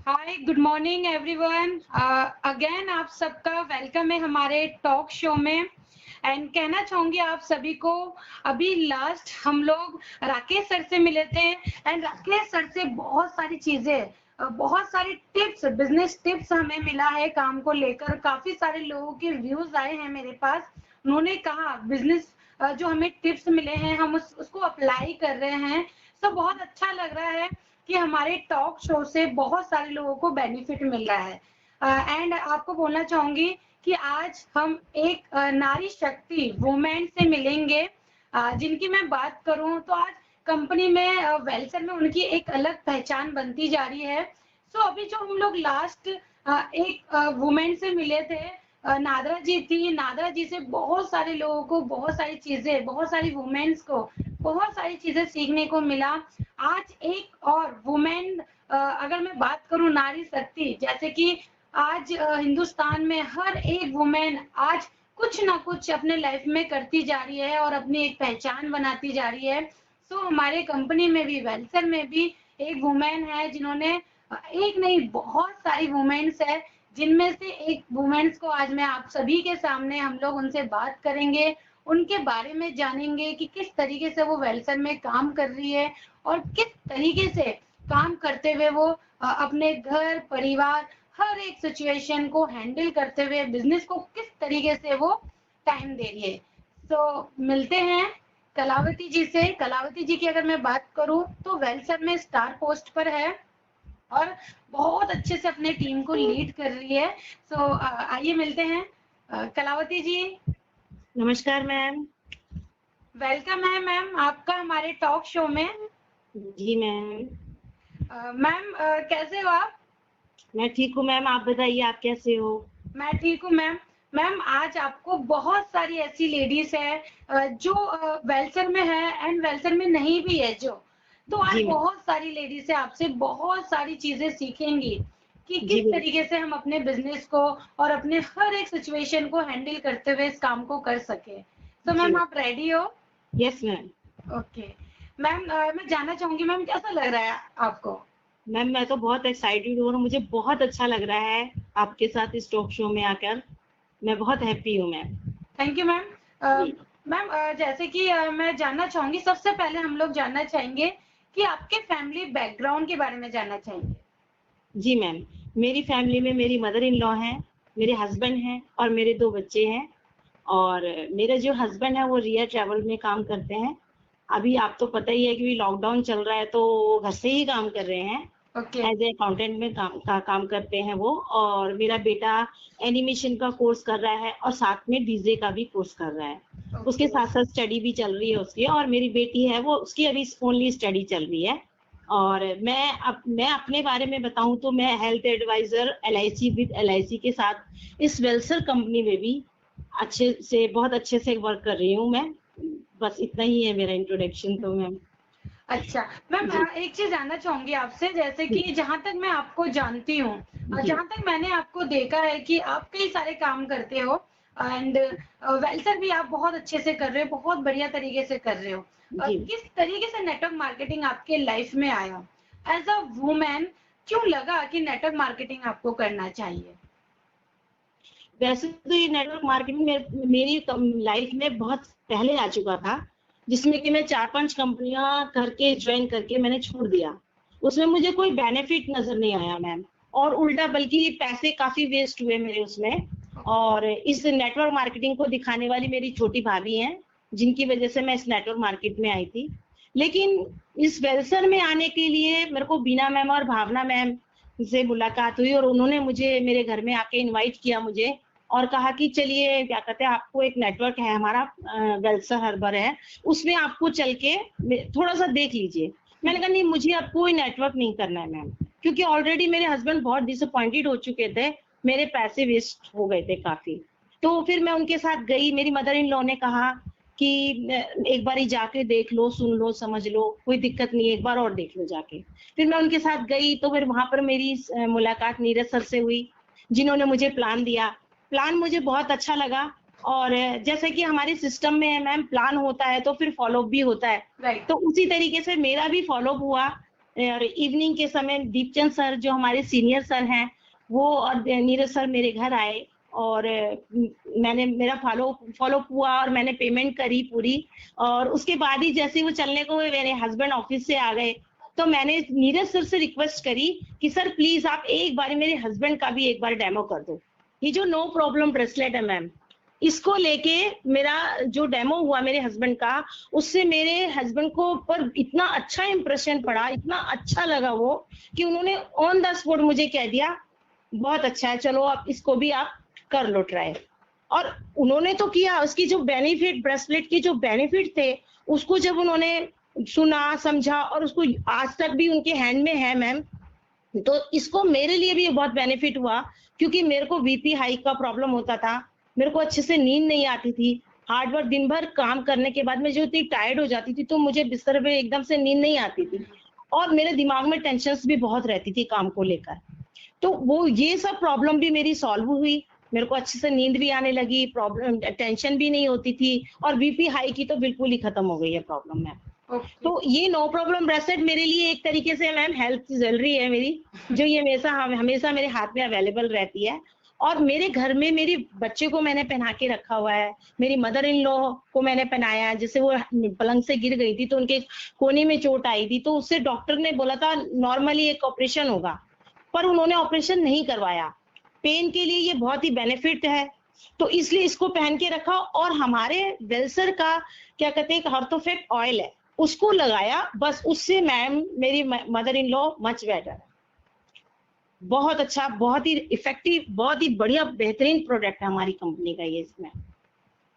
हाय, good morning everyone. Again आप सबका welcome है हमारे टॉक शो में। एंड कहना चाहूंगी आप सभी को, अभी लास्ट हम लोग राकेश सर से मिले थे एंड राकेश सर से बहुत सारी चीजें, बहुत सारी टिप्स, बिजनेस टिप्स हमें मिला है काम को लेकर। काफी सारे लोगों के व्यूज आए हैं मेरे पास। उन्होंने कहा बिजनेस जो हमें टिप्स मिले हैं हम उसको अप्लाई कर रहे हैं। तो बहुत अच्छा लग रहा है कि हमारे टॉक शो से बहुत सारे लोगों को बेनिफिट मिल रहा है। एंड आपको बोलना चाहूंगी कि आज हम एक नारी शक्ति वुमेन से मिलेंगे, जिनकी मैं बात करूं तो आज कंपनी में वेलसर में उनकी एक अलग पहचान बनती जा रही है। सो अभी जो हम लोग लास्ट एक वुमेन से मिले थे, नादरा जी थी। नादरा जी से बहुत सारे लोगों को बहुत सारी चीजें, बहुत सारी वुमेन्स को बहुत सारी चीजें सीखने को मिला। आज एक और वुमेन, अगर मैं बात करूं नारी शक्ति, जैसे कि आज हिंदुस्तान में हर एक वुमेन आज कुछ ना कुछ अपने लाइफ में करती जा रही है और अपनी एक पहचान बनाती जा रही है। सो हमारे कंपनी में भी, वेलसर में भी एक वुमेन है जिन्होंने एक नहीं बहुत सारी वुमेन्स है, जिनमें से एक वुमेन्स को आज मैं आप सभी के सामने हम लोग उनसे बात करेंगे, उनके बारे में जानेंगे कि किस तरीके से वो वेलसर में काम कर रही है और किस तरीके से काम करते हुए वो अपने घर परिवार हर एक सिचुएशन को हैंडल करते हुए बिजनेस को किस तरीके से वो टाइम दे रही है। तो मिलते हैं कलावती जी से। कलावती जी की अगर मैं बात करूं तो वेलसर में स्टार पोस्ट पर है और बहुत अच्छे से अपने टीम को लीड कर रही है। सो आइए मिलते हैं कलावती जी। नमस्कार मैम। वेलकम है मैम आपका हमारे टॉक शो में। जी मैम। मैम कैसे हो आप? मैं ठीक हूँ मैम, आप बताइए आप कैसे हो? मैं ठीक हूँ मैम। मैम आज आपको बहुत सारी ऐसी लेडीज है जो वेलसर में है एंड वेलसर में नहीं भी है जो, तो आज जी मैम। बहुत सारी लेडीज है आपसे बहुत सारी चीजें सीखेंगी कि जी किस बिल्कुल। तरीके से हम अपने बिजनेस को और अपने हर एक सिचुएशन को हैंडल करते हुए इस काम को कर सके। तो जी मैम मैम। आप रेडी हो? Yes ma'am. ओके मैम, मैं जानना चाहूंगी मैम कैसा लग रहा है आपको? मैम मैं तो बहुत एक्साइटेड हूँ और मुझे बहुत अच्छा लग रहा है आपके साथ इस टॉक शो में आकर। मैं बहुत हैप्पी हूँ मैम। Thank you ma'am. जी। मैम जैसे कि मैं जानना चाहूंगी, सबसे पहले हम लोग जानना चाहेंगे कि आपके फैमिली बैकग्राउंड के बारे में जानना चाहेंगे। जी मैम। मेरी फैमिली में मेरी मदर इन लॉ हैं, मेरे हस्बैंड हैं और मेरे 2 बच्चे हैं। और मेरे जो हस्बैंड है वो रिया ट्रैवल में काम करते हैं। अभी आप तो पता ही है कि लॉकडाउन चल रहा है तो वो घर से ही काम कर रहे हैं। ओके। एज ए अकाउंटेंट में काम करते हैं वो। और मेरा बेटा एनिमेशन का कोर्स कर रहा है और साथ में डीजे का भी कोर्स कर रहा है। उसके ओके। साथ साथ स्टडी भी चल रही है उसकी। और मेरी बेटी है वो, उसकी अभी ओनली स्टडी चल रही है। और मैं अपने बारे में बताऊं तो मैं health advisor LIC with LIC के साथ इस वेलसर कंपनी में भी बहुत अच्छे से वर्क कर रही हूँ मैं। बस इतना ही है मेरा इंट्रोडक्शन तो मैम। अच्छा मैम, जी। एक चीज जानना चाहूंगी आपसे, जैसे जी। कि जहां तक मैं आपको जानती हूँ, जी। जहां तक मैंने आपको देखा है कि आप कई सारे काम करते हो एंड वेलसर भी आप बहुत अच्छे से कर रहे हो, बहुत बढ़िया तरीके से कर रहे हो। जी। किस तरीके से नेटवर्क मार्केटिंग आपके लाइफ में आया? एज अ वुमेन क्यों लगा कि नेटवर्क मार्केटिंग आपको करना चाहिए? वैसे तो ये नेटवर्क मार्केटिंग मेरी लाइफ में बहुत पहले आ चुका था, जिसमें कि मैं 4-5 कंपनियां करके ज्वाइन करके मैंने छोड़ दिया। उसमें मुझे कोई बेनिफिट नजर नहीं आया मैम। और उल्टा बल्कि पैसे काफी वेस्ट हुए मेरे उसमें। और इस नेटवर्क मार्केटिंग को दिखाने वाली मेरी छोटी भाभी हैं, जिनकी वजह से मैं इस नेटवर्क मार्केट में आई थी। लेकिन इस वेलसर में आने के लिए मेरे को बीना मैम और भावना मैम से मुलाकात हुई और उन्होंने मुझे मेरे घर में आके इनवाइट किया मुझे। और कहा कि चलिए क्या कहते हैं, आपको एक नेटवर्क है हमारा, वेलसर हर्बर है, उसमें आपको चल के थोड़ा सा देख लीजिए। मैंने कहा नहीं, मुझे अब कोई नेटवर्क नहीं करना है मैम, क्योंकि ऑलरेडी मेरे हस्बैंड बहुत डिसअपॉइंटेड हो चुके थे। मेरे पैसे वेस्ट हो गए थे काफी। तो फिर मैं उनके साथ गई। मेरी मदर इन लॉ ने कहा कि एक बार ही जाके देख लो, सुन लो, समझ लो, कोई दिक्कत नहीं है, एक बार और देख लो जाके। फिर मैं उनके साथ गई तो फिर वहां पर मेरी मुलाकात नीरज सर से हुई, जिन्होंने मुझे प्लान दिया। प्लान मुझे बहुत अच्छा लगा। और जैसे कि हमारे सिस्टम में है मैम, प्लान होता है तो फिर फॉलो भी होता है। राइट। तो उसी तरीके से मेरा भी फॉलो हुआ। और इवनिंग के समय दीपचंद सर जो हमारे सीनियर सर हैं वो और नीरज सर मेरे घर आए और मैंने मेरा फॉलो हुआ और मैंने पेमेंट करी पूरी। और उसके बाद ही जैसे वो चलने को हुए, मेरे हस्बैंड ऑफिस से आ गए, तो मैंने नीरज सर से रिक्वेस्ट करी कि सर प्लीज आप एक बार मेरे हस्बैंड का भी एक बार डेमो कर दो। ये जो नो प्रॉब्लम ब्रेसलेट है मैम, इसको लेके मेरा जो डेमो हुआ मेरे हस्बैंड का, उससे मेरे हस्बैंड को पर इतना अच्छा इंप्रेशन पड़ा, इतना अच्छा लगा वो, कि उन्होंने ऑन द स्पॉट मुझे कह दिया बहुत अच्छा है, चलो आप इसको भी आप कर लो ट्राई। और उन्होंने तो किया, उसकी जो बेनिफिट, ब्रेसलेट के जो बेनिफिट थे उसको जब उन्होंने सुना समझा और उसको आज तक भी उनके हैंड में है मैम, तो इसको मेरे लिए भी बहुत बेनिफिट हुआ, क्योंकि मेरे को बीपी हाई का प्रॉब्लम होता था, मेरे को अच्छे से नींद नहीं आती थी, हार्ड वर्क दिन भर काम करने के बाद मैं जो इतनी टायर्ड हो जाती थी तो मुझे बिस्तर पे एकदम से नींद नहीं आती थी और मेरे दिमाग में टेंशन्स भी बहुत रहती थी काम को लेकर। तो वो ये सब प्रॉब्लम भी मेरी सॉल्व हुई, मेरे को अच्छे से नींद भी आने लगी, प्रॉब्लम टेंशन भी नहीं होती थी और बीपी हाई की तो बिल्कुल ही खत्म हो गई है प्रॉब्लम मैम। तो ये नो प्रॉब्लम ब्रेसलेट मेरे लिए एक तरीके से मैम हेल्थ ज्वेलरी है मेरी, जो ये हमेशा मेरे हाथ में अवेलेबल रहती है। और मेरे घर में मेरी बच्चे को मैंने पहना के रखा हुआ है, मेरी मदर इन लॉ को मैंने पहनाया, जैसे वो पलंग से गिर गई थी तो उनके कोने में चोट आई थी, तो उससे डॉक्टर ने बोला था नॉर्मली एक ऑपरेशन होगा, पर उन्होंने ऑपरेशन नहीं करवाया। पेन के लिए ये बहुत ही बेनिफिट है, तो इसलिए इसको पहन के रखा। और हमारे वेल्सर का क्या कहते हैं, ऑर्थोफेक्ट ऑयल है, उसको लगाया, बस उससे मैम मेरी mother in law much better है। बहुत अच्छा, बहुत ही इफेक्टिव, बहुत ही बढ़िया बेहतरीन प्रोडक्ट है हमारी कंपनी का ये इसमें।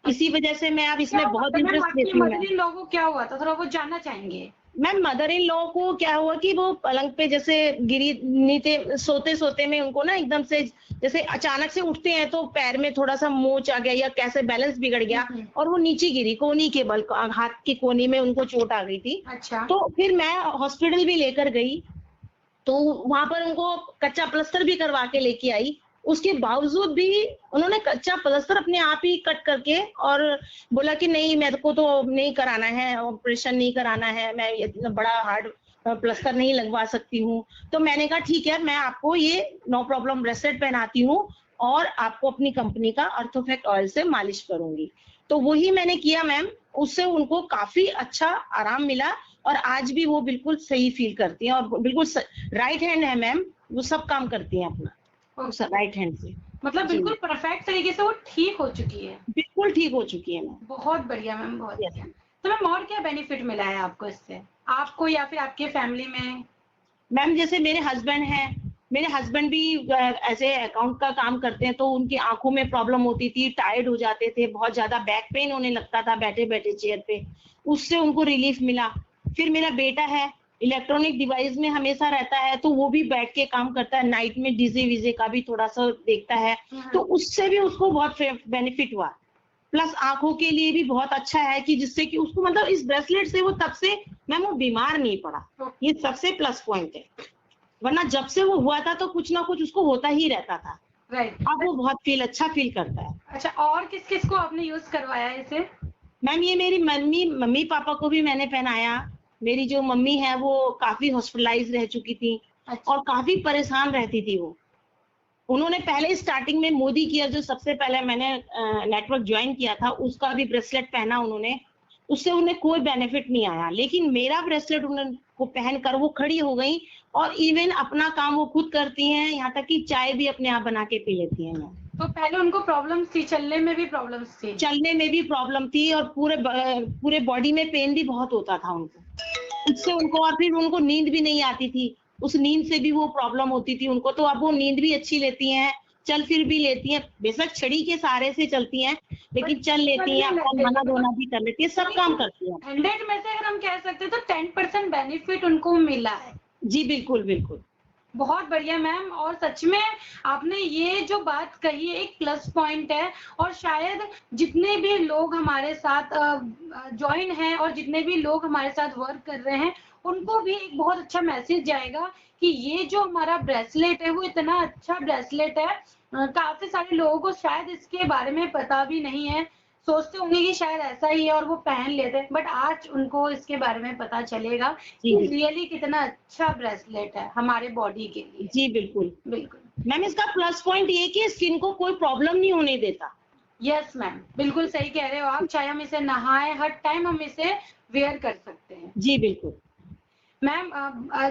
इसी वजह से मैं अब इसमें बहुत इंटरेस्ट लेती हूँ। मदर इन लॉ को क्या हुआ था, थोड़ा वो जानना चाहेंगे। मैम मदर इन लॉ को क्या हुआ कि वो पलंग पे जैसे गिरी नीचे, सोते सोते में उनको ना एकदम से जैसे अचानक से उठते हैं तो पैर में थोड़ा सा मोच आ गया या कैसे बैलेंस बिगड़ गया और वो नीचे गिरी, कोनी के बल, हाथ की कोनी में उनको चोट आ गई थी। अच्छा। तो फिर मैं हॉस्पिटल भी लेकर गई, तो वहां पर उनको कच्चा प्लास्टर भी करवा के लेके आई। उसके बावजूद भी उन्होंने कच्चा प्लास्टर अपने आप ही कट करके और बोला कि नहीं मेरे को तो नहीं कराना है, ऑपरेशन नहीं कराना है, मैं इतना बड़ा हार्ड प्लास्टर नहीं लगवा सकती हूँ। तो मैंने कहा ठीक है, मैं आपको ये नो प्रॉब्लम ब्रेसलेट पहनाती हूँ और आपको अपनी कंपनी का अर्थोफेक्ट ऑयल से मालिश करूंगी। तो वही मैंने किया मैम, उससे उनको काफी अच्छा आराम मिला और आज भी वो बिल्कुल सही फील करती हैं और बिल्कुल राइट हैंड है मैम, वो सब काम करती हैं अपना राइट हैंड से। मतलब बिल्कुल परफेक्ट तरीके से वो ठीक हो चुकी है। बिल्कुल ठीक हो चुकी है मैम। बहुत बढ़िया मैम, बहुत बढ़िया। तो मैम और क्या बेनिफिट मिला है आपको इससे, आपको या फिर आपके फैमिली में? मैम जैसे मेरे हस्बैंड हैं, मेरे हस्बैंड भी ऐसे अकाउंट का काम करते हैं, तो उनकी आंखों में प्रॉब्लम होती थी, टायर्ड हो जाते थे, बहुत ज्यादा बैक पेन होने लगता था बैठे बैठे चेयर पे, उससे उनको रिलीफ मिला। फिर मेरा बेटा है, इलेक्ट्रॉनिक डिवाइस में हमेशा रहता है, तो वो भी बैठ के काम करता है, नाइट में डीजे वीजे का भी थोड़ा सा देखता है, तो उससे भी उसको बहुत बेनिफिट हुआ। प्लस आंखों के लिए भी बहुत अच्छा है कि जिससे कि उसको मतलब इस ब्रेसलेट से वो तब से मैम वो बीमार नहीं पड़ा, ये सबसे प्लस पॉइंट है, वरना जब से वो हुआ था तो कुछ ना कुछ उसको होता ही रहता था। राइट। अब वो बहुत अच्छा फील करता है। अच्छा, और किस किस को आपने यूज करवाया इसे? मैम ये मेरी मम्मी पापा को भी मैंने पहनाया। मेरी जो मम्मी है वो काफी हॉस्पिटलाइज रह चुकी थी और काफी परेशान रहती थी वो। उन्होंने पहले स्टार्टिंग में मोदी केयर जो सबसे पहले मैंने नेटवर्क ज्वाइन किया था, उसका भी ब्रेसलेट पहना उन्होंने, उससे उन्हें कोई बेनिफिट नहीं आया, लेकिन मेरा ब्रेसलेट उनको पहनकर वो खड़ी हो गई और इवन अपना काम वो खुद करती हैं, यहाँ तक कि चाय भी अपने आप बना के पी लेती हैं। तो पहले उनको प्रॉब्लम्स थी, चलने में भी प्रॉब्लम्स थी? चलने में भी प्रॉब्लम थी और पूरे बॉडी में पेन भी बहुत होता था उनको, उससे उनको, और फिर उनको नींद भी नहीं आती थी, उस नींद से भी वो प्रॉब्लम होती थी उनको। तो अब वो नींद भी अच्छी लेती हैं, चल फिर भी लेती हैं, बेशक छड़ी के सहारे से चलती हैं लेकिन चल लेती हैं, खाना धोना भी कर लेती है, सब काम करती हैं। 100 में से अगर हम कह सकते हैं तो 10% बेनिफिट उनको मिला है। जी बिल्कुल बिल्कुल। बहुत बढ़िया मैम, और सच में आपने ये जो बात कही एक प्लस पॉइंट है, और शायद जितने भी लोग हमारे साथ ज्वाइन हैं और जितने भी लोग हमारे साथ वर्क कर रहे हैं उनको भी एक बहुत अच्छा मैसेज जाएगा कि ये जो हमारा ब्रेसलेट है वो इतना अच्छा ब्रेसलेट है। काफी सारे लोगों को शायद इसके बारे में पता भी नहीं है। सोचते होंगे कि शायद ऐसा ही है और वो पहन लेते हैं, बट आज उनको इसके बारे में पता चलेगा जी कि रियली कितना अच्छा ब्रेसलेट है हमारे बॉडी के लिए। जी बिल्कुल। बिल्कुल। मैम इसका प्लस पॉइंट ये है कि स्किन को कोई प्रॉब्लम नहीं होने देता। यस मैम, बिल्कुल सही कह रहे हो आप, चाहे हम इसे नहाएं, हर टाइम हम इसे वेयर कर सकते हैं। जी बिल्कुल। मैम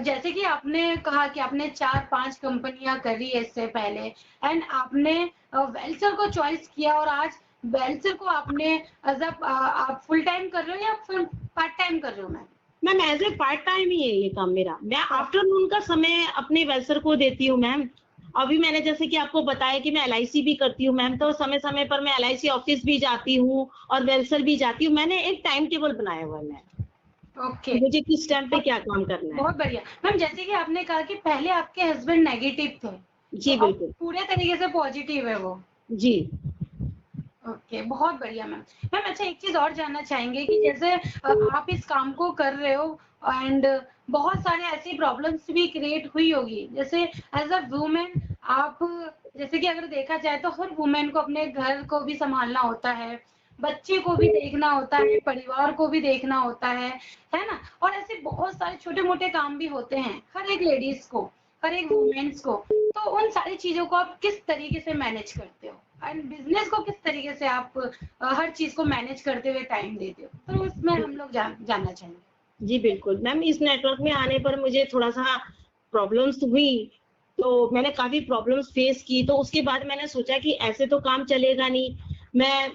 जैसे कि आपने कहा कि आपने 4-5 कंपनियां करी है इससे पहले, एंड आपने वेलसर को चॉइस किया और आज वेलसर को आपने आप फुल टाइम कर रहे हो या फिर पार्ट टाइम कर रहे हो ma'am? Ma'am as a part time ही है ये काम मेरा। मैं आफ्टरनून का समय अपने वेलसर को देती हूँ मैम। अभी मैंने जैसे कि आपको बताया कि मैं LIC भी करती हूँ मैम, तो समय समय पर मैं LIC ऑफिस भी जाती हूँ और वेलसर भी जाती हूँ। मैंने एक टाइम टेबल बनाया हुआ है मैम, ओके, मुझे किस टाइम पे क्या काम करना है। बहुत बढ़िया मैम। जैसे कि आपने कहा कि पहले आपके हस्बैंड नेगेटिव थे, तो जी अब बिल्कुल। पूरे तरीके से पॉजिटिव है वो। जी ओके, बहुत बढ़िया मैम। मैम अच्छा, एक चीज और जानना चाहेंगे कि जैसे आप इस काम को कर रहे हो एंड बहुत सारे ऐसी प्रॉब्लम्स भी क्रिएट हुई होगी, जैसे एज अ वुमेन आप, जैसे कि अगर देखा जाए तो हर वुमेन को अपने घर को भी संभालना होता है, बच्चे को भी देखना होता है, परिवार को भी देखना होता है ना? और ऐसे बहुत सारे छोटे मोटे काम भी होते हैं हर एक लेडीज को, हर एक वुमेन्स को। तो उन सारी चीजों को आप किस तरीके से मैनेज करते हो, एंड बिजनेस को किस तरीके से आप हर चीज को मैनेज करते हुए टाइम देते हो, तो उसमें हम लोग जानना चाहेंगे। जी बिल्कुल मैम, इस नेटवर्क में आने पर मुझे थोड़ा सा प्रॉब्लम्स हुई, तो मैंने काफी प्रॉब्लम्स फेस की। तो उसके बाद मैंने सोचा कि ऐसे तो काम चलेगा नहीं, मैं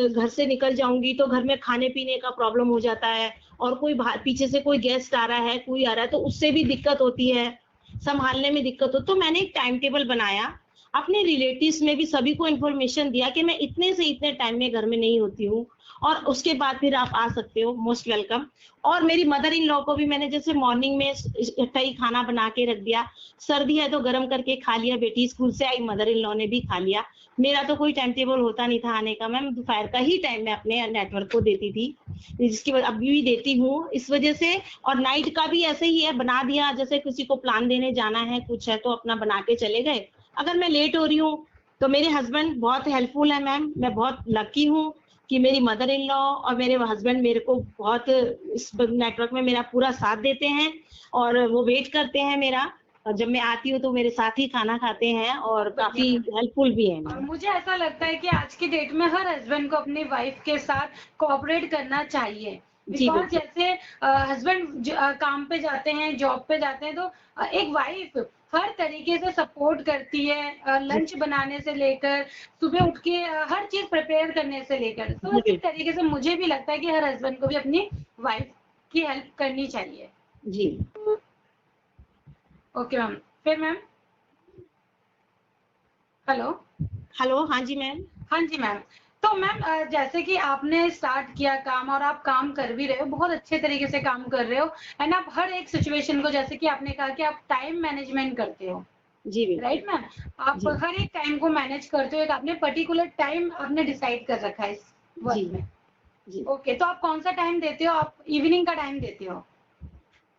घर से निकल जाऊंगी तो घर में खाने पीने का प्रॉब्लम हो जाता है, और कोई बाहर पीछे से कोई गेस्ट आ रहा है, कोई आ रहा है, तो उससे भी दिक्कत होती है, संभालने में दिक्कत हो। तो मैंने एक टाइम टेबल बनाया, अपने रिलेटिव्स में भी सभी को इन्फॉर्मेशन दिया कि मैं इतने से इतने टाइम में घर में नहीं होती हूँ, और उसके बाद फिर आप आ सकते हो, मोस्ट वेलकम। और मेरी मदर इन लॉ को भी मैंने जैसे मॉर्निंग में इकट्ठा ही खाना बना के रख दिया, सर्दी है तो गर्म करके खा लिया, बेटी स्कूल से आई, मदर इन लॉ ने भी खा लिया। मेरा तो कोई टाइम टेबल होता नहीं था आने का मैम, दोपहर का ही टाइम मैं अपने नेटवर्क को देती थी, जिसकी वजह अभी भी देती हूँ इस वजह से। और नाइट का भी ऐसे ही है, बना दिया, जैसे किसी को प्लान देने जाना है, कुछ है तो अपना बना के चले गए। अगर मैं लेट हो रही हूँ तो मेरे हस्बैंड बहुत हेल्पफुल है मैम, मैं बहुत लकी हूँ कि मेरी मदर इन लॉ और मेरे हस्बैंड मेरे को बहुत इस नेटवर्क में मेरा पूरा साथ देते हैं, और वो वेट करते हैं मेरा, और जब मैं आती हूँ तो मेरे साथ ही खाना खाते हैं, और काफी हेल्पफुल भी है और मैम। मुझे ऐसा लगता है कि आज की डेट में हर हस्बैंड को अपनी वाइफ के साथ कोऑपरेट करना चाहिए, जी बिकॉज बिल्कुल। जैसे हस्बैंड काम पे जाते हैं, जॉब पे जाते हैं, तो एक वाइफ हर तरीके से सपोर्ट करती है, लंच बनाने से लेकर सुबह उठ के हर चीज प्रिपेयर करने से लेकर। तो जी उसी बिल्कुल। तरीके से मुझे भी लगता है कि हर हस्बैंड को भी अपनी वाइफ की हेल्प करनी चाहिए। जी। ओके मैम, फिर मैम, हेलो। हेलो, हाँ जी मैम। हाँ जी मैम। तो मैम जैसे कि आपने स्टार्ट किया काम और आप काम कर भी रहे हो, बहुत अच्छे तरीके से काम कर रहे हो, एंड आप हर एक सिचुएशन को, जैसे कि आपने कहा कि आप टाइम मैनेजमेंट करते हो, जी बिल्कुल। Right ma'am? आप जी हर एक टाइम को मैनेज करते हो, एक आपने पर्टिकुलर टाइम आपने डिसाइड कर रखा है इस जी वर्क में। जी ओके, तो आप कौन सा टाइम देते हो? आप इवनिंग का टाइम देते हो?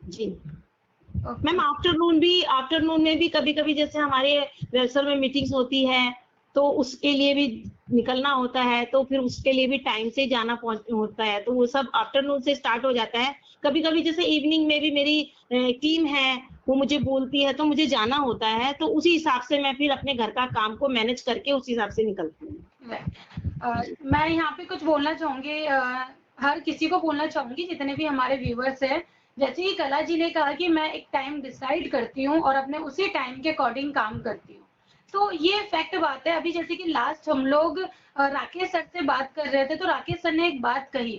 जी मैम, ओके। आफ्टरनून में भी कभी कभी जैसे हमारे वेलसर में मीटिंग्स होती है, तो उसके लिए भी निकलना होता है, तो फिर उसके लिए भी टाइम से जाना होता है, तो वो सब आफ्टरनून से स्टार्ट हो जाता है। कभी कभी जैसे इवनिंग में भी मेरी टीम है, वो मुझे बोलती है तो मुझे जाना होता है, तो उसी हिसाब से मैं फिर अपने घर का काम को मैनेज करके उस हिसाब से निकलती हूँ। मैं यहाँ पे कुछ बोलना चाहूंगी, हर किसी को बोलना चाहूंगी, जितने भी हमारे व्यूवर्स हैं। जैसे कि कला जी ने कहा कि मैं एक टाइम डिसाइड करती हूँ और अपने उसी टाइम के अकॉर्डिंग काम करती हूँ, तो ये फैक्ट बात है। अभी जैसे कि लास्ट हम लोग राकेश सर से बात कर रहे थे, तो राकेश सर ने एक बात कही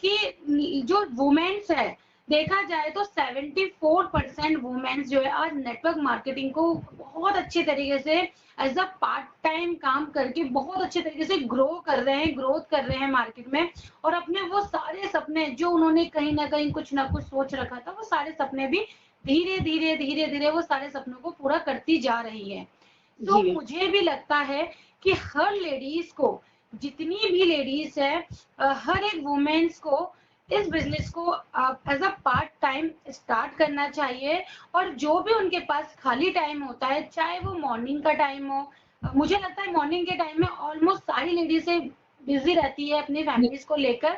कि जो वुमेन्स है, देखा जाए तो 74% वुमेन्स जो है आज नेटवर्क मार्केटिंग को बहुत अच्छे तरीके से एज अ पार्ट टाइम काम करके बहुत अच्छे तरीके से ग्रोथ कर रहे हैं मार्केट में, और अपने वो सारे सपने जो उन्होंने कहीं ना कहीं कुछ ना कुछ सोच रखा था, वो सारे सपने भी धीरे धीरे वो सारे सपनों को पूरा करती जा रही है। तो जी बिल्कुल। मुझे भी लगता है कि हर लेडीज को, जितनी भी लेडीज है, हर एक वुमेन्स को इस बिजनेस को as a part time start करना चाहिए। और जो भी उनके पास खाली टाइम होता है, चाहे वो मॉर्निंग का टाइम हो, मुझे लगता है मॉर्निंग के टाइम में ऑलमोस्ट सारी लेडीज बिजी रहती है अपनी फैमिलीज को लेकर।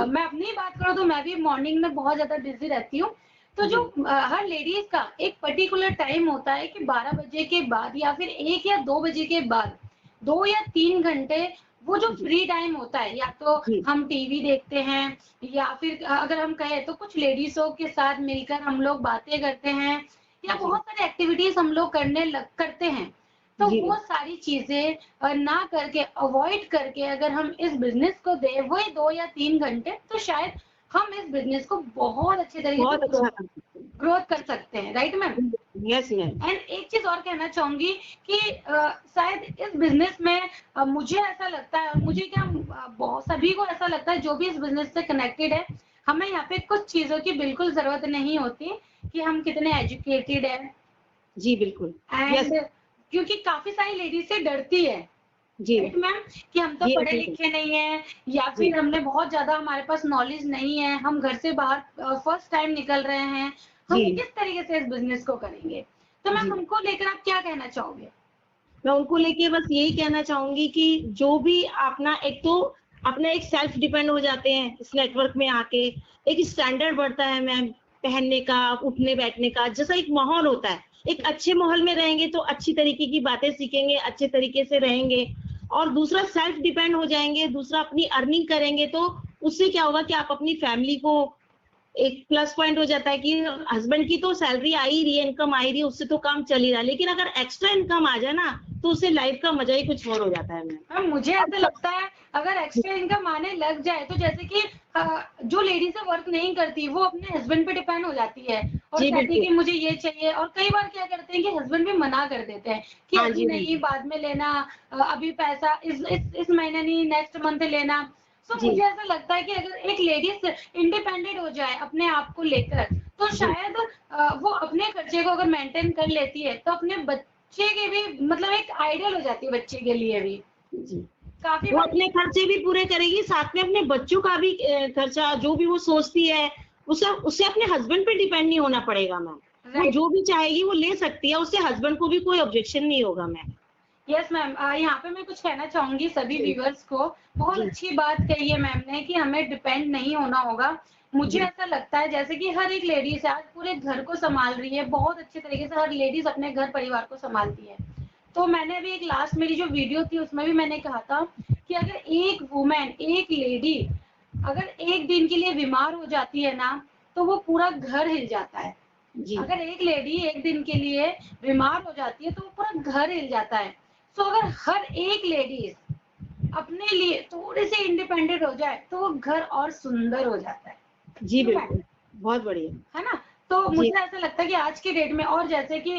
मैं अपनी ही बात करूँ तो मैं भी मॉर्निंग में बहुत ज्यादा बिजी रहती हूँ। तो जो हर लेडीज का एक पर्टिकुलर टाइम होता है कि 12 बजे के बाद या फिर 1 या 2 बजे के बाद 2 या 3 घंटे वो जो जी फ्री टाइम होता है, या तो जी हम टीवी देखते हैं, या फिर अगर हम कहें तो कुछ लेडीजों के साथ मिलकर हम लोग बातें करते हैं, या जी बहुत सारी एक्टिविटीज हम लोग करते हैं। तो जी वो सारी चीजें ना करके, अवॉइड करके अगर हम इस बिजनेस को दें वही 2 या 3 घंटे, तो शायद हम इस बिजनेस को बहुत अच्छे तरीके से बहुत अच्छा कर सकते हैं। ग्रोथ कर सकते हैं, right ma'am? Yes ma'am. And एक चीज और कहना चाहूंगी कि शायद इस बिजनेस में मुझे ऐसा लगता है, और मुझे क्या बहुत सभी को ऐसा लगता है जो भी इस बिजनेस से कनेक्टेड है, हमें यहाँ पे कुछ चीजों की बिल्कुल जरूरत नहीं होती कि हम कितने एजुकेटेड है। जी बिल्कुल। यस। एंड क्योंकि काफी सारी लेडीज से डरती है, जी राइट मैम, कि हम तो जी पढ़े बिल्कुल। लिखे नहीं है, या जी फिर हमने बहुत ज्यादा, हमारे पास नॉलेज नहीं है, हम घर से बाहर फर्स्ट टाइम निकल रहे हैं, जी हम किस तरीके से इस बिजनेस को करेंगे? तो मैम जी उनको लेकर आप क्या कहना चाहोगे? मैं उनको लेके बस यही कहना चाहूंगी कि जो भी अपना एक तो अपना एक सेल्फ डिपेंड हो जाते हैं इस नेटवर्क में आके, एक स्टैंडर्ड बढ़ता है मैम, पहनने का, उठने बैठने का, जैसा एक माहौल होता है, एक अच्छे माहौल में रहेंगे तो अच्छी तरीके की बातें सीखेंगे, अच्छे तरीके से रहेंगे। और दूसरा सेल्फ डिपेंड हो जाएंगे, दूसरा अपनी अर्निंग करेंगे, तो उससे क्या होगा कि आप अपनी फैमिली को एक प्लस पॉइंट हो जाता है कि हस्बैंड की तो सैलरी आ ही रही है, इनकम आ ही रही है, उससे तो काम चल ही रहा है, लेकिन अगर एक्स्ट्रा इनकम आ जाए ना तो उससे लाइफ का मजा ही कुछ और हो जाता है मैम। मैम मुझे अब ऐसा सब। लगता है अगर एक्स्ट्रा इनकम आने लग जाए तो जैसे कि जो लेडीज वर्क नहीं करती वो अपने हस्बैंड पे डिपेंड हो जाती है और जी कहती है बिल्कुल। कि मुझे ये चाहिए, और कई बार क्या करते हैं कि हस्बैंड भी मना कर देते हैं कि हाँ अभी जी हाँ नहीं, जी। बाद में लेना, अभी पैसा इस महीने नहीं, नेक्स्ट मंथ लेना। तो जी मुझे ऐसा लगता है कि अगर एक लेडीज इंडिपेंडेंट हो जाए अपने आप को लेकर, तो जी शायद वो अपने खर्चे को अगर मेंटेन कर लेती है तो अपने बच्चे के भी, मतलब एक आइडियल हो जाती है बच्चे के लिए भी। जी। काफी वो बार अपने खर्चे भी पूरे करेगी, साथ में अपने बच्चों का भी खर्चा जो भी वो सोचती है, उसे उसे अपने हस्बैंड पे डिपेंड नहीं होना पड़ेगा मैम। वो राइट। जो भी चाहेगी वो ले सकती है, उससे हस्बैंड को भी कोई ऑब्जेक्शन नहीं होगा मैम। यस मैम, यहाँ पे मैं कुछ कहना चाहूंगी सभी जी व्यूअर्स को। बहुत जी अच्छी बात कही है मैम ने कि हमें डिपेंड नहीं होना होगा। मुझे जी ऐसा लगता है जैसे कि हर एक लेडीज आज पूरे घर को संभाल रही है, बहुत अच्छे तरीके से हर लेडीज अपने घर परिवार को संभालती है। तो मैंने अभी एक लास्ट मेरी जो वीडियो थी उसमें भी मैंने कहा था कि अगर एक वुमेन, एक लेडी अगर एक दिन के लिए बीमार हो जाती है ना, तो वो पूरा घर हिल जाता है। जी अगर एक लेडी एक दिन के लिए बीमार हो जाती है तो वो पूरा घर हिल जाता है। तो अगर हर एक लेडीज अपने लिए थोड़ी सी इंडिपेंडेंट हो जाए तो वो घर और सुंदर हो जाता है। जी क्यों मैम? बिल्कुल। बहुत बढ़िया। है ना? तो जी मुझे ऐसा लगता है कि आज की डेट में, और जैसे कि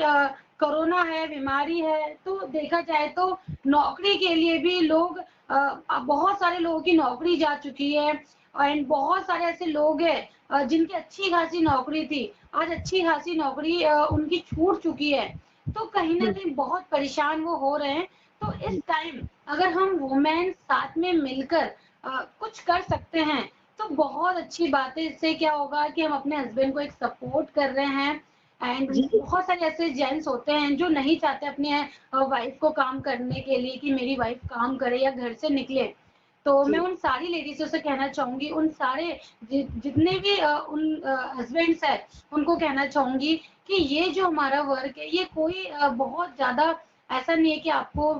कोरोना है, बीमारी है, तो देखा जाए तो नौकरी के लिए भी लोग, बहुत सारे लोगों की नौकरी जा चुकी है, एंड बहुत सारे ऐसे लोग हैं जिनकी अच्छी खासी नौकरी थी, आज अच्छी खासी नौकरी उनकी छूट चुकी है। तो कहीं ना जी कहीं बहुत परेशान वो हो रहे हैं। तो इस जी टाइम अगर हम वुमेन साथ में मिलकर कुछ कर सकते हैं तो बहुत अच्छी बात है। इससे क्या होगा कि हम अपने हस्बैंड को एक सपोर्ट कर रहे हैं। एंड जी बहुत सारे ऐसे जेंट्स होते हैं जो नहीं चाहते अपने वाइफ को काम करने के लिए कि मेरी वाइफ काम करे या घर से निकले। तो मैं जी उन सारी लेडीजों से कहना चाहूंगी, उन सारे जितने भी उन हस्बैंड्स है उनको कहना चाहूंगी कि ये जो हमारा वर्क है ये कोई बहुत ज्यादा ऐसा नहीं है कि आपको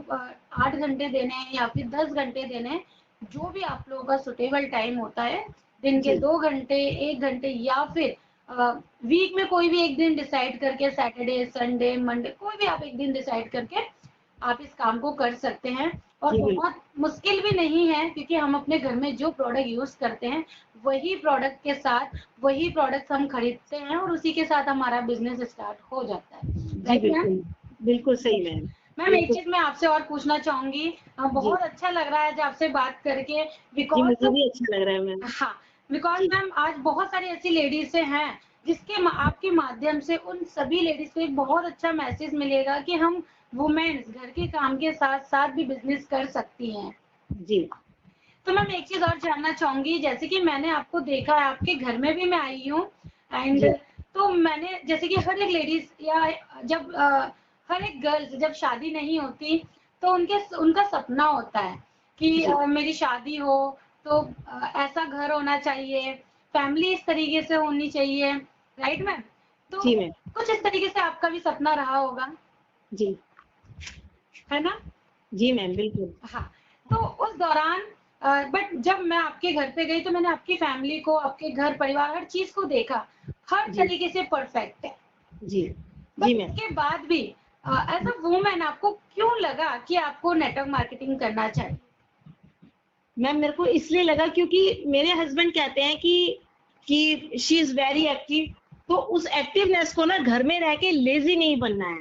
8 घंटे देने हैं या फिर 10 घंटे देने हैं। जो भी आप लोगों का सुटेबल टाइम होता है, दिन के जी 2 घंटे, 1 घंटे, या फिर वीक में कोई भी एक दिन डिसाइड करके, सैटरडे, संडे, मंडे, कोई भी आप एक दिन डिसाइड करके आप इस काम को कर सकते हैं। और जी बिल्कुल। बहुत मुश्किल भी नहीं है क्योंकि हम अपने घर में जो प्रोडक्ट यूज करते हैं वही प्रोडक्ट के साथ वही प्रोडक्ट हम खरीदते हैं और उसी के साथ हमारा बिजनेस स्टार्ट हो जाता है, जी राइट मैम? बिल्कुल। बिल्कुल सही मैम। मैम एक बिल्कुल। चीज मैं आपसे और पूछना चाहूंगी, जी बहुत अच्छा लग रहा है आज आपसे बात करके, जी मुझे बिकॉज भी अच्छा लग रहा है मैम। हाँ, बिकॉज जी मैम आज बहुत सारी ऐसी लेडीज हैं जिसके आपके माध्यम से उन सभी लेडीज को एक बहुत अच्छा मैसेज मिलेगा कि हम वुमेन्स घर के काम के साथ साथ भी बिजनेस कर सकती हैं। जी तो मैम एक चीज और जानना चाहूंगी, जैसे कि मैंने आपको देखा है, आपके घर में भी मैं आई हूँ, एंड जी तो मैंने जैसे कि हर एक लेडीज या जब हर एक गर्ल्स जब शादी नहीं होती तो उनके उनका सपना होता है कि जी मेरी शादी हो तो ऐसा घर होना चाहिए, फैमिली इस तरीके से होनी चाहिए, राइट मैम? तो जी मैम। कुछ इस तरीके से आपका भी सपना रहा होगा, जी है ना? जी मैम, बिल्कुल। हाँ, तो उस दौरान बट जब मैं आपके घर पे गई तो मैंने आपकी फैमिली को, आपके घर परिवार, हर चीज़ को देखा, हर जी तरीके से परफेक्ट है। जी जी बट मैम। उसके बाद भी एज़ अ वुमन आपको क्यों लगा कि आपको नेटवर्क मार्केटिंग करना चाहिए? मैम मेरे को इसलिए लगा क्योंकि मेरे हस्बैंड कहते हैं कि शी इज वेरी एक्टिव, तो उस एक्टिवनेस को ना घर में रह के लेजी नहीं बनना है,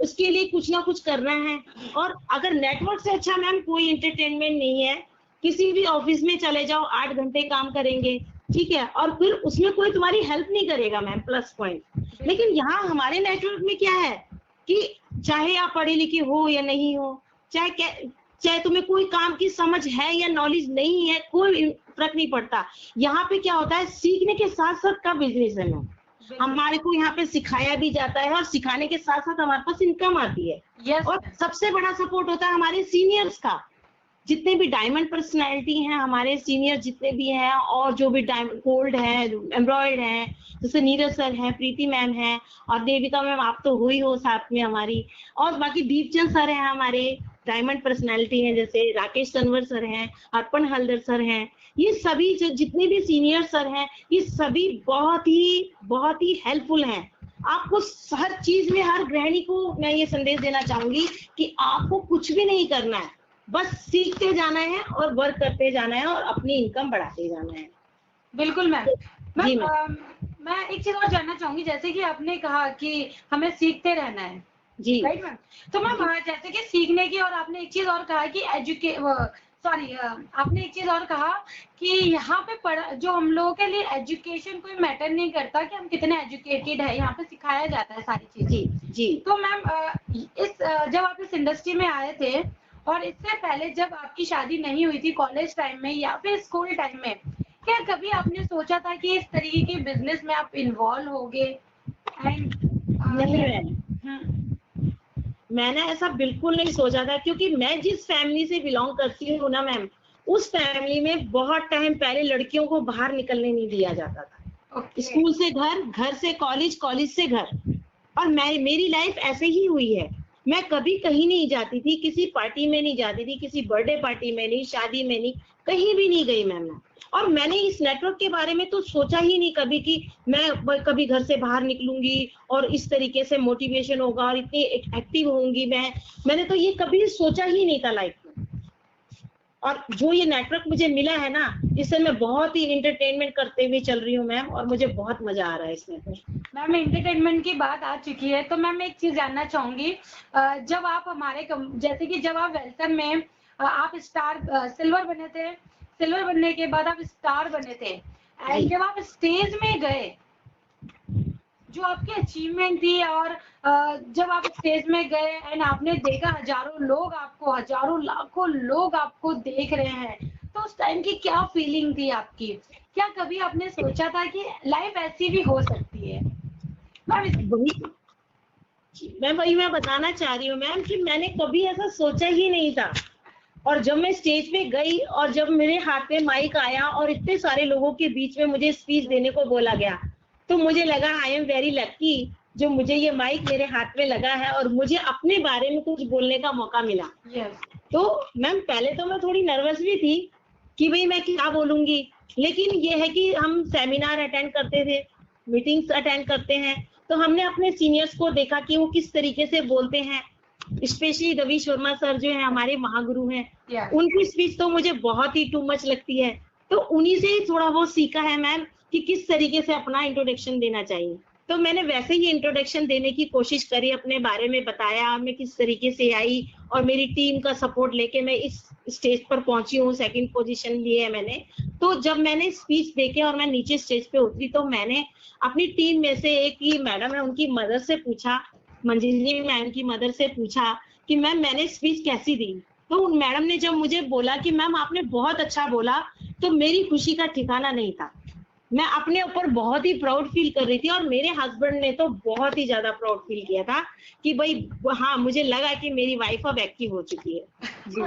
उसके लिए कुछ ना कुछ करना है। और अगर नेटवर्क से अच्छा मैम कोई एंटरटेनमेंट नहीं है। किसी भी ऑफिस में चले जाओ, 8 घंटे काम करेंगे, ठीक है, और फिर उसमें कोई तुम्हारी हेल्प नहीं करेगा मैम, प्लस पॉइंट। लेकिन यहाँ हमारे नेटवर्क में क्या है कि चाहे आप पढ़े लिखे हो या नहीं हो, चाहे तुम्हें कोई काम की समझ है या नॉलेज नहीं है, कोई फर्क नहीं पड़ता। यहाँ पे क्या होता है, सीखने के साथ साथ का बिजनेस है मैम। हमारे को यहाँ पे सिखाया भी जाता है और सिखाने के साथ साथ हमारे पास इनकम आती है। यस और सबसे बड़ा सपोर्ट होता है हमारे सीनियर्स का। जितने भी डायमंड पर्सनैलिटी हैं हमारे सीनियर जितने भी हैं, और जो भी डायमंड गोल्ड है, एम्ब्रॉयड है, जैसे नीरज सर हैं, प्रीति मैम हैं, और देविका मैम आप तो हो ही हो साथ में हमारी, और बाकी दीपचंद सर हैं हमारे डायमंड पर्सनैलिटी हैं, जैसे राकेश तनवर सर हैं, अर्पण हल्दर सर हैं। ये सभी जो जितने भी सीनियर सर हैं, ये सभी बहुत ही हेल्पफुल हैं। आपको हर चीज में, हर गृहिणी को मैं ये संदेश देना चाहूंगी कि आपको कुछ भी नहीं करना है, बस सीखते जाना है और वर्क करते जाना है और अपनी इनकम बढ़ाते जाना है। बिल्कुल मैम। जी मैम मैम। मैं एक चीज़ और जानना चाहूँगी, जैसे कि आपने कहा कि हमें सीखते रहना है, जी राइट मैम? तो मैम जी जैसे कि सीखने की, और आपने एक चीज़ और कहा कि आपने एक चीज़ और कहा कि यहाँ पे जो हम लोगों के लिए एजुकेशन कोई मैटर नहीं करता कि हम कितने एजुकेटेड है, यहाँ पे सिखाया जाता है सारी चीज़ें। जी जी तो मैम जब आप इस इंडस्ट्री में आए थे और इससे पहले जब आपकी शादी नहीं हुई थी कॉलेज टाइम में या फिर स्कूल टाइम में, क्या कभी आपने सोचा था कि इस तरीके के बिजनेस में आप इन्वॉल्व होगे? एंड नहीं मैम, हम्म, मैंने ऐसा बिल्कुल नहीं सोचा था, क्योंकि मैं जिस फैमिली से बिलोंग करती हूँ ना मैम, उस फैमिली में बहुत टाइम पहले लड़कियों को बाहर निकलने नहीं दिया जाता था। ओके। स्कूल से घर, घर से कॉलेज, कॉलेज से घर। और मेरी लाइफ ऐसे ही हुई है। मैं कभी कहीं नहीं जाती थी, किसी पार्टी में नहीं जाती थी, किसी बर्थडे पार्टी में नहीं, शादी में नहीं, कहीं भी नहीं गई मैम। और मैंने इस नेटवर्क के बारे में तो सोचा ही नहीं कभी कि मैं कभी घर से बाहर निकलूंगी और इस तरीके से मोटिवेशन होगा और इतनी एक्टिव होंगी मैंने तो ये कभी सोचा ही नहीं था लाइफ में। और जो ये नेटवर्क मुझे मिला है ना, इससे मैं बहुत ही एंटरटेनमेंट करते हुए चल रही हूँ मैम, और मुझे बहुत मजा आ रहा है इसमें। मैम एंटरटेनमेंट की बात आ चुकी है तो मैम एक चीज जानना चाहूंगी, जब आप जैसे कि जब आप वेलकम में आप स्टार सिल्वर बने थे, सिल्वर बनने के बाद आप स्टार बने थे, एंड जी जब आप स्टेज में गए, जो आपकी अचीवमेंट थी, और जब आप स्टेज में गए एंड आपने देखा हजारों लाखों लोग आपको देख रहे हैं, तो उस टाइम की क्या फीलिंग थी आपकी? क्या कभी आपने सोचा था कि लाइफ ऐसी भी हो सकती है? मैम वही मैं बताना चाह रही हूँ मैम कि मैंने कभी ऐसा सोचा ही नहीं था। और जब मैं स्टेज पे गई और जब मेरे हाथ में माइक आया और इतने सारे लोगों के बीच में मुझे स्पीच देने को बोला गया, तो मुझे लगा आई एम वेरी लकी जो मुझे ये माइक मेरे हाथ में लगा है और मुझे अपने बारे में कुछ बोलने का मौका मिला। यस। तो मैम पहले तो मैं थोड़ी नर्वस भी थी कि भाई मैं क्या बोलूंगी, लेकिन ये है कि हम सेमिनार अटेंड करते थे, मीटिंग्स अटेंड करते हैं, तो हमने अपने सीनियर्स को देखा कि वो किस तरीके से बोलते हैं। स्पेशली रवि शर्मा सर जो है हमारे महागुरु हैं, यस। उनकी स्पीच तो मुझे बहुत ही टू मच लगती है। तो उन्हीं से ही थोड़ा बहुत सीखा है मैम कि किस तरीके से अपना इंट्रोडक्शन देना चाहिए। तो मैंने वैसे ही इंट्रोडक्शन देने की कोशिश करी, अपने बारे में बताया मैं किस तरीके से आई, और मेरी टीम का सपोर्ट लेके मैं इस स्टेज पर पहुंची हूँ, सेकंड पोजीशन ली है मैंने। तो जब मैंने स्पीच देके और मैं नीचे स्टेज पे उतरी, तो मैंने अपनी टीम में से एक ही मैडम है उनकी मदर से पूछा, मंजिली मैम की मदर से पूछा कि मैम मैंने स्पीच कैसी दी। तो उन मैडम ने जब मुझे बोला कि मैम आपने बहुत अच्छा बोला, तो मेरी खुशी का ठिकाना नहीं था। मैं अपने ऊपर बहुत ही प्राउड फील कर रही थी, और मेरे हस्बैंड ने तो बहुत ही ज्यादा प्राउड फील किया था कि भाई हाँ, मुझे लगा कि मेरी वाइफ अब एक्टिव हो चुकी है। जी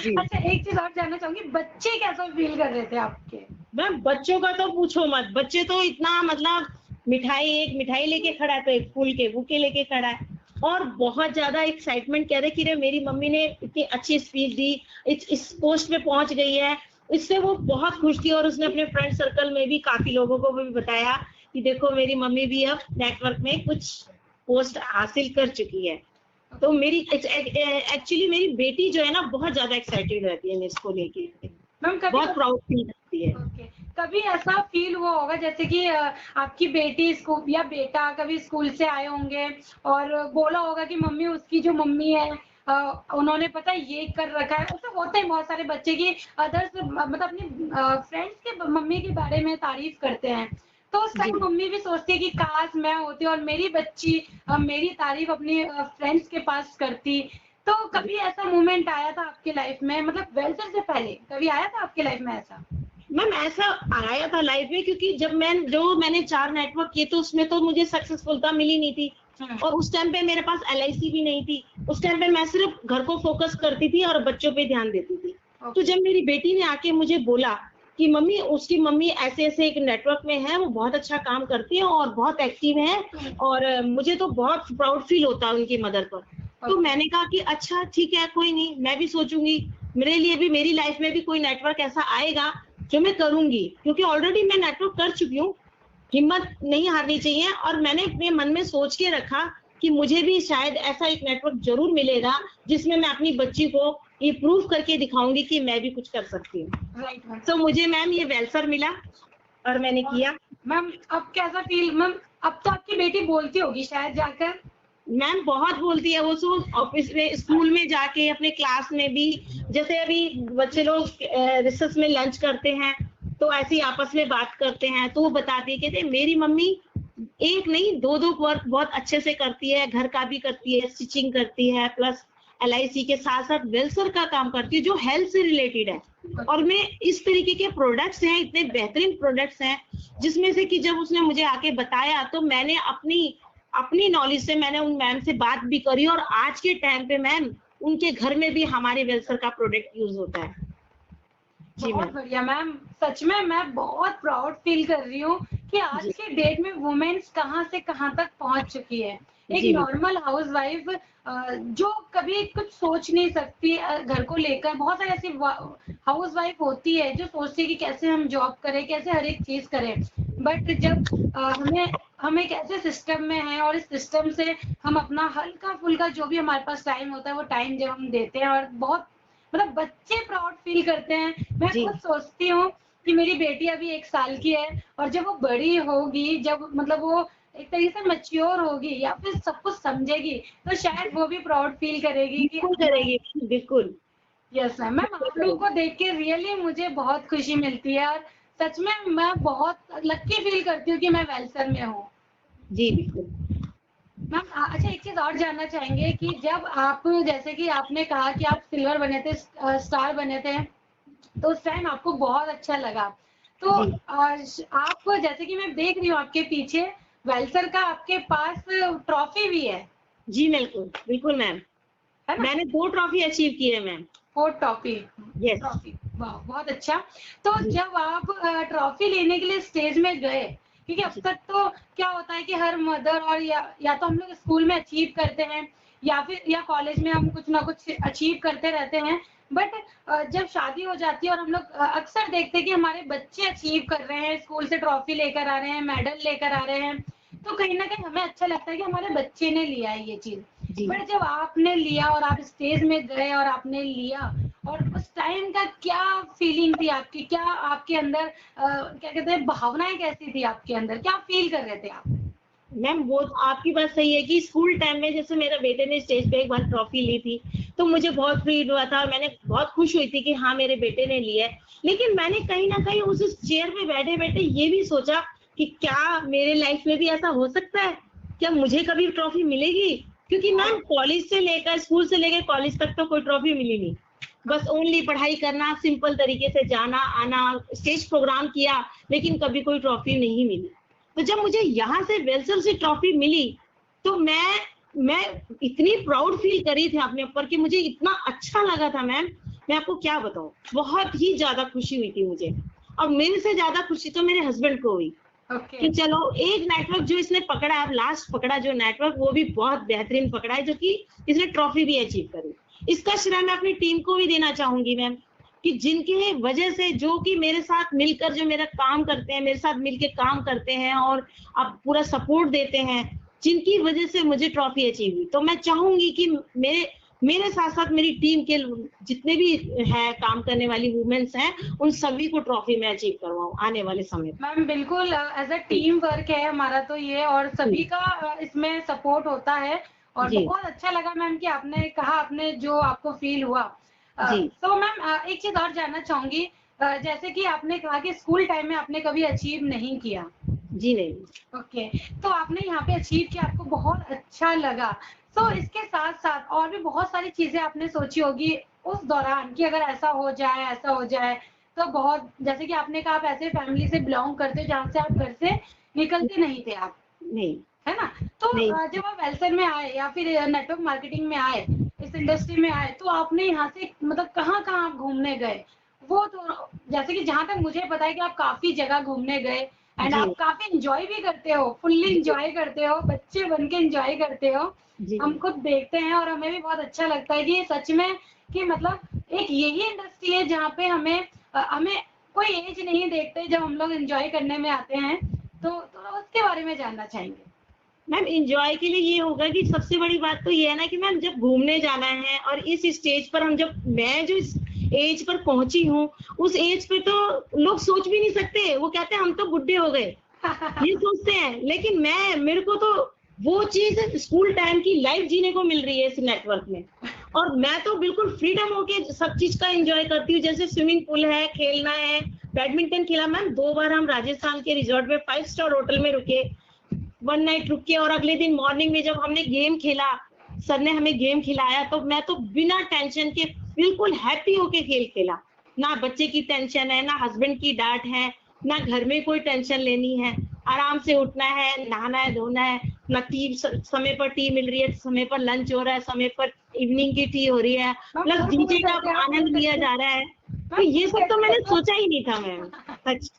जी अच्छा, एक चीज और जानना चाहूंगी, बच्चे कैसा फील कर रहे थे आपके? मैम, बच्चों का तो पूछो मत। बच्चे तो इतना मतलब एक मिठाई लेके खड़ा है, तो एक फूल के बुके लेके खड़ा है, और बहुत ज्यादा एक्साइटमेंट कह रहे कि रे मेरी मम्मी ने इतनी अच्छी स्पीच दी, इस पोस्ट पे पहुंच गई है। इससे वो बहुत खुश थी, और उसने अपने फ्रेंड सर्कल में भी काफी लोगों को भी बताया कि देखो मेरी मम्मी भी अब नेटवर्क में कुछ पोस्ट हासिल कर चुकी है। तो मेरी एक्चुअली मेरी बेटी जो है ना, बहुत ज्यादा एक्साइटेड रहती है इसको लेके, मैम कभी बहुत प्राउड फील करती है। ओके, कभी ऐसा फील हुआ होगा जैसे कि आपकी बेटी स्कूल या बेटा कभी स्कूल से आए होंगे और बोला होगा कि मम्मी, उसकी जो मम्मी है उन्होंने पता है ये कर रखा है। ऐसा होता है बहुत सारे बच्चे की अदर्स मतलब अपनी फ्रेंड्स के मम्मी के बारे में तारीफ करते हैं, तो उस जी टाइम मम्मी भी सोचती है कि काश मैं होती और मेरी बच्ची मेरी तारीफ अपनी फ्रेंड्स के पास करती। तो कभी ऐसा मोमेंट आया था आपके लाइफ में, मतलब वेलसेल से पहले कभी आया था आपके लाइफ में ऐसा? मैम, ऐसा आया था लाइफ में, क्योंकि जब मैंने 4 नेटवर्क किए, तो उसमें तो मुझे सक्सेसफुलता मिली नहीं थी, और उस टाइम पे मेरे पास एलआईसी भी नहीं थी। उस टाइम पे मैं सिर्फ घर को फोकस करती थी और बच्चों पे ध्यान देती थी। तो जब मेरी बेटी ने आके मुझे बोला कि मम्मी, उसकी मम्मी ऐसे ऐसे एक नेटवर्क में है, वो बहुत अच्छा काम करती है और बहुत एक्टिव है, और मुझे तो बहुत प्राउड फील होता है उनकी मदर पर। तो मैंने कहा कि अच्छा ठीक है, कोई नहीं, मैं भी सोचूंगी मेरे लिए भी, मेरी लाइफ में भी कोई नेटवर्क ऐसा आएगा जो मैं करूंगी, क्योंकि ऑलरेडी मैं नेटवर्क कर चुकी हूँ। हिम्मत नहीं हारनी चाहिए, और मैंने अपने मन में सोच के रखा कि मुझे भी शायद ऐसा एक नेटवर्क जरूर मिलेगा जिसमें मैं अपनी बच्ची को ये प्रूव करके दिखाऊंगी कि मैं भी कुछ कर सकती हूँ। राइट। तो मुझे मैम ये वेलफेयर मिला और मैंने किया। मैम अब कैसा फील, मैम अब तो आपकी बेटी बोलती होगी शायद जाकर? मैम बहुत बोलती है वो, सो ऑफिस में, स्कूल में जाके, अपने क्लास में भी, जैसे अभी बच्चे लोग रिसर्च में लंच करते हैं, तो ऐसे ही आपस में बात करते हैं, तो वो बताती है, कहते मेरी मम्मी एक नहीं दो वर्क बहुत अच्छे से करती है, घर का भी करती है, स्टिचिंग करती है, प्लस एलआईसी के साथ साथ वेलफेयर का काम करती है जो हेल्थ से रिलेटेड है। और मैं इस तरीके के प्रोडक्ट्स हैं, इतने बेहतरीन प्रोडक्ट्स हैं, जिसमें से कि जब उसने मुझे आके बताया, तो मैंने अपनी नॉलेज से मैंने उन मैम से बात भी करी, और आज के टाइम पे मैम उनके घर में भी हमारे वेलफेयर का प्रोडक्ट यूज होता है। जी बहुत मैम। बढ़िया मैम, सच में मैं बहुत प्राउड फील कर रही हूँ कि आज जी के डेट में वुमेन्स कहाँ से कहाँ तक पहुंच चुकी है। एक जी नॉर्मल हाउसवाइफ जो कभी कुछ सोच नहीं सकती घर को लेकर, बहुत सारी ऐसी हाउसवाइफ होती है जो सोचती है कि कैसे हम जॉब करें, कैसे हर एक चीज करें। बट जब हम एक ऐसे सिस्टम में हैं और इस सिस्टम से हम अपना हल्का फुल्का जो भी हमारे पास टाइम होता है वो टाइम जब हम देते हैं, और बहुत मतलब बच्चे प्राउड फील करते हैं। मैं जी खुद सोचती हूँ कि मेरी बेटी अभी 1 साल की है, और जब वो बड़ी होगी, जब मतलब वो एक तरीके से मैच्योर होगी या फिर सब कुछ समझेगी, तो शायद वो भी प्राउड फील करेगी कि बिल्कुल करेगी, बिल्कुल यस मैम। मैम बिल्कुल आप लोगों को करेगी। देख के रियली मुझे बहुत खुशी मिलती है, और सच में मैं बहुत लक्की फील करती हूँ कि मैं वेलसर में हूँ। जी बिल्कुल। मैम अच्छा, एक चीज और जानना चाहेंगे कि जब आप, जैसे कि आपने कहा कि आप सिल्वर बने थे, स्टार बने थे, तो उस टाइम आपको बहुत अच्छा लगा। तो जी आप, जैसे कि मैं देख रही हूँ आपके पीछे वेलसर का आपके पास ट्रॉफी भी है जी बिल्कुल बिल्कुल मैम, है ना? मैंने 2 ट्रॉफी अचीव की है ma'am. Fourth trophy, yes. Trophy, वाह बहुत अच्छा। तो जी जब आप ट्रॉफी लेने के लिए स्टेज में गए, क्योंकि अब जी तक तो क्या होता है कि हर मदर, और या तो हम लोग स्कूल में अचीव करते हैं या फिर या कॉलेज में हम कुछ ना कुछ अचीव करते रहते हैं, बट जब शादी हो जाती है और हम लोग अक्सर देखते हैं कि हमारे बच्चे अचीव कर रहे हैं, स्कूल से ट्रॉफी लेकर आ रहे हैं, मेडल लेकर आ रहे हैं, तो कहीं ना कहीं हमें अच्छा लगता है कि हमारे बच्चे ने लिया है ये चीज। जी बट जब आपने लिया और आप स्टेज में गए और आपने लिया, और उस टाइम का क्या फीलिंग थी आपकी, क्या आपके अंदर क्या कहते हैं, भावनाएं कैसी थी आपके अंदर, क्या फील कर रहे थे आप? मैम, वो आपकी बात सही है कि स्कूल टाइम में जैसे मेरे बेटे ने स्टेज पे एक बार ट्रॉफी ली थी, तो मुझे बहुत फील हुआ था, और मैंने बहुत खुश हुई थी कि हाँ मेरे बेटे ने लिया है। लेकिन मैंने कहीं ना कहीं उस चेयर में बैठे बैठे ये भी सोचा कि क्या मेरे लाइफ में भी ऐसा हो सकता है, क्या मुझे कभी ट्रॉफी मिलेगी? क्योंकि मैम कॉलेज से लेकर, स्कूल से लेकर कॉलेज तक तो कोई ट्रॉफी मिली नहीं, बस ओनली पढ़ाई करना, सिंपल तरीके से जाना आना, स्टेज प्रोग्राम किया, लेकिन कभी कोई ट्रॉफी नहीं मिली। तो जब मुझे यहाँ से वेलसर से ट्रॉफी मिली, तो मैं मैं इतनी प्राउड फील करी थी अपने ऊपर कि मुझे इतना अच्छा लगा था मैम, मैं आपको क्या बताऊं, बहुत ही ज्यादा खुशी हुई थी मुझे। और मेरे से ज्यादा खुशी तो मेरे हस्बैंड को हुई ओके कि चलो एक नेटवर्क जो इसने पकड़ा, अब लास्ट पकड़ा जो नेटवर्क, वो भी बहुत बेहतरीन पकड़ा है, जो कि इसने ट्रॉफी भी अचीव करी। इसका श्रेय मैं अपनी टीम को भी देना चाहूंगी मैम, कि जिनके वजह से, जो कि मेरे साथ मिलकर जो मेरा काम करते हैं, मेरे साथ मिलके काम करते हैं और अब पूरा सपोर्ट देते हैं, जिनकी वजह से मुझे ट्रॉफी अचीव हुई। तो मैं चाहूंगी कि मेरे मेरे साथ साथ मेरी टीम के जितने भी है काम करने वाली वुमेन्स हैं, उन सभी को ट्रॉफी में अचीव करवाऊं आने वाले समय में। मैम बिल्कुल, एज अ टीम वर्क है हमारा तो ये, और सभी का इसमें सपोर्ट होता है। और जी बहुत अच्छा लगा मैम कि आपने कहा, आपने जो आपको फील हुआ। जी तो मैम एक चीज और जानना चाहूंगी, जैसे कि आपने कहा कि स्कूल टाइम में आपने कभी अचीव नहीं किया। जी नहीं। ओके, तो आपने यहाँ पे अचीव किया, आपको बहुत अच्छा लगा। तो इसके साथ साथ और भी बहुत सारी चीजें आपने सोची होगी उस दौरान कि अगर ऐसा हो जाए, ऐसा हो जाए। तो बहुत, जैसे कि आपने कहा आप ऐसे फैमिली से बिलोंग करते हो जहाँ से आप घर से निकलते नहीं थे आप, नहीं है ना? तो नहीं। जब आप वेलसेल में आए या फिर नेटवर्क मार्केटिंग में आए, इस इंडस्ट्री में आए, तो आपने यहाँ से मतलब कहाँ-कहाँ आप घूमने गए? वो तो, जैसे कि जहाँ तक मुझे पता है कि आप काफ़ी जगह घूमने गए एंड जी आप काफ़ी एन्जॉय भी करते हो, फुल्ली जी एन्जॉय करते हो, बच्चे बन के एन्जॉय करते हो। जी हम खुद देखते हैं और हमें भी बहुत अच्छा लगता है कि ये सच में, कि मतलब एक यही इंडस्ट्री है जहाँ पे हमें कोई एज नहीं देखते जब हम लोग एन्जॉय करने में आते हैं। तो उसके बारे में जानना चाहेंगे। मैम इंजॉय के लिए ये होगा कि सबसे बड़ी बात तो ये है ना कि मैम जब घूमने जाना है और इस स्टेज पर हम, जब मैं जो इस एज पर पहुंची हूँ, उस एज पे तो लोग सोच भी नहीं सकते, वो कहते हैं हम तो बुढ़े हो गए, ये सोचते हैं। लेकिन मेरे को तो वो चीज स्कूल टाइम की लाइफ जीने को मिल रही है इस नेटवर्क में, और मैं तो बिल्कुल फ्रीडम होके सब चीज का एंजॉय करती हूँ। जैसे स्विमिंग पूल है, खेलना है, बैडमिंटन खेला मैम, 2 बार हम राजस्थान के रिजॉर्ट में 5 स्टार होटल में रुके, 1 नाइट रुक के, और अगले दिन मॉर्निंग में जब हमने गेम खेला, सर ने हमें गेम खिलाया, तो मैं तो बिना टेंशन के बिल्कुल हैप्पी होके खेल खेला। ना बच्चे की टेंशन है, ना हस्बैंड की डांट है, ना घर में कोई टेंशन लेनी है, आराम से उठना है, नहाना है, धोना है, ना टी समय पर टी मिल रही है, समय पर लंच हो रहा है, समय पर इवनिंग की टी हो रही है, मैम प्लस फुल डीजे फूल का करके आप आनंद बोल लिया सकते जा हैं। रहा है। तो मैम ये फुल सब तो मैंने करके सोचा ही नहीं था मैम, सच।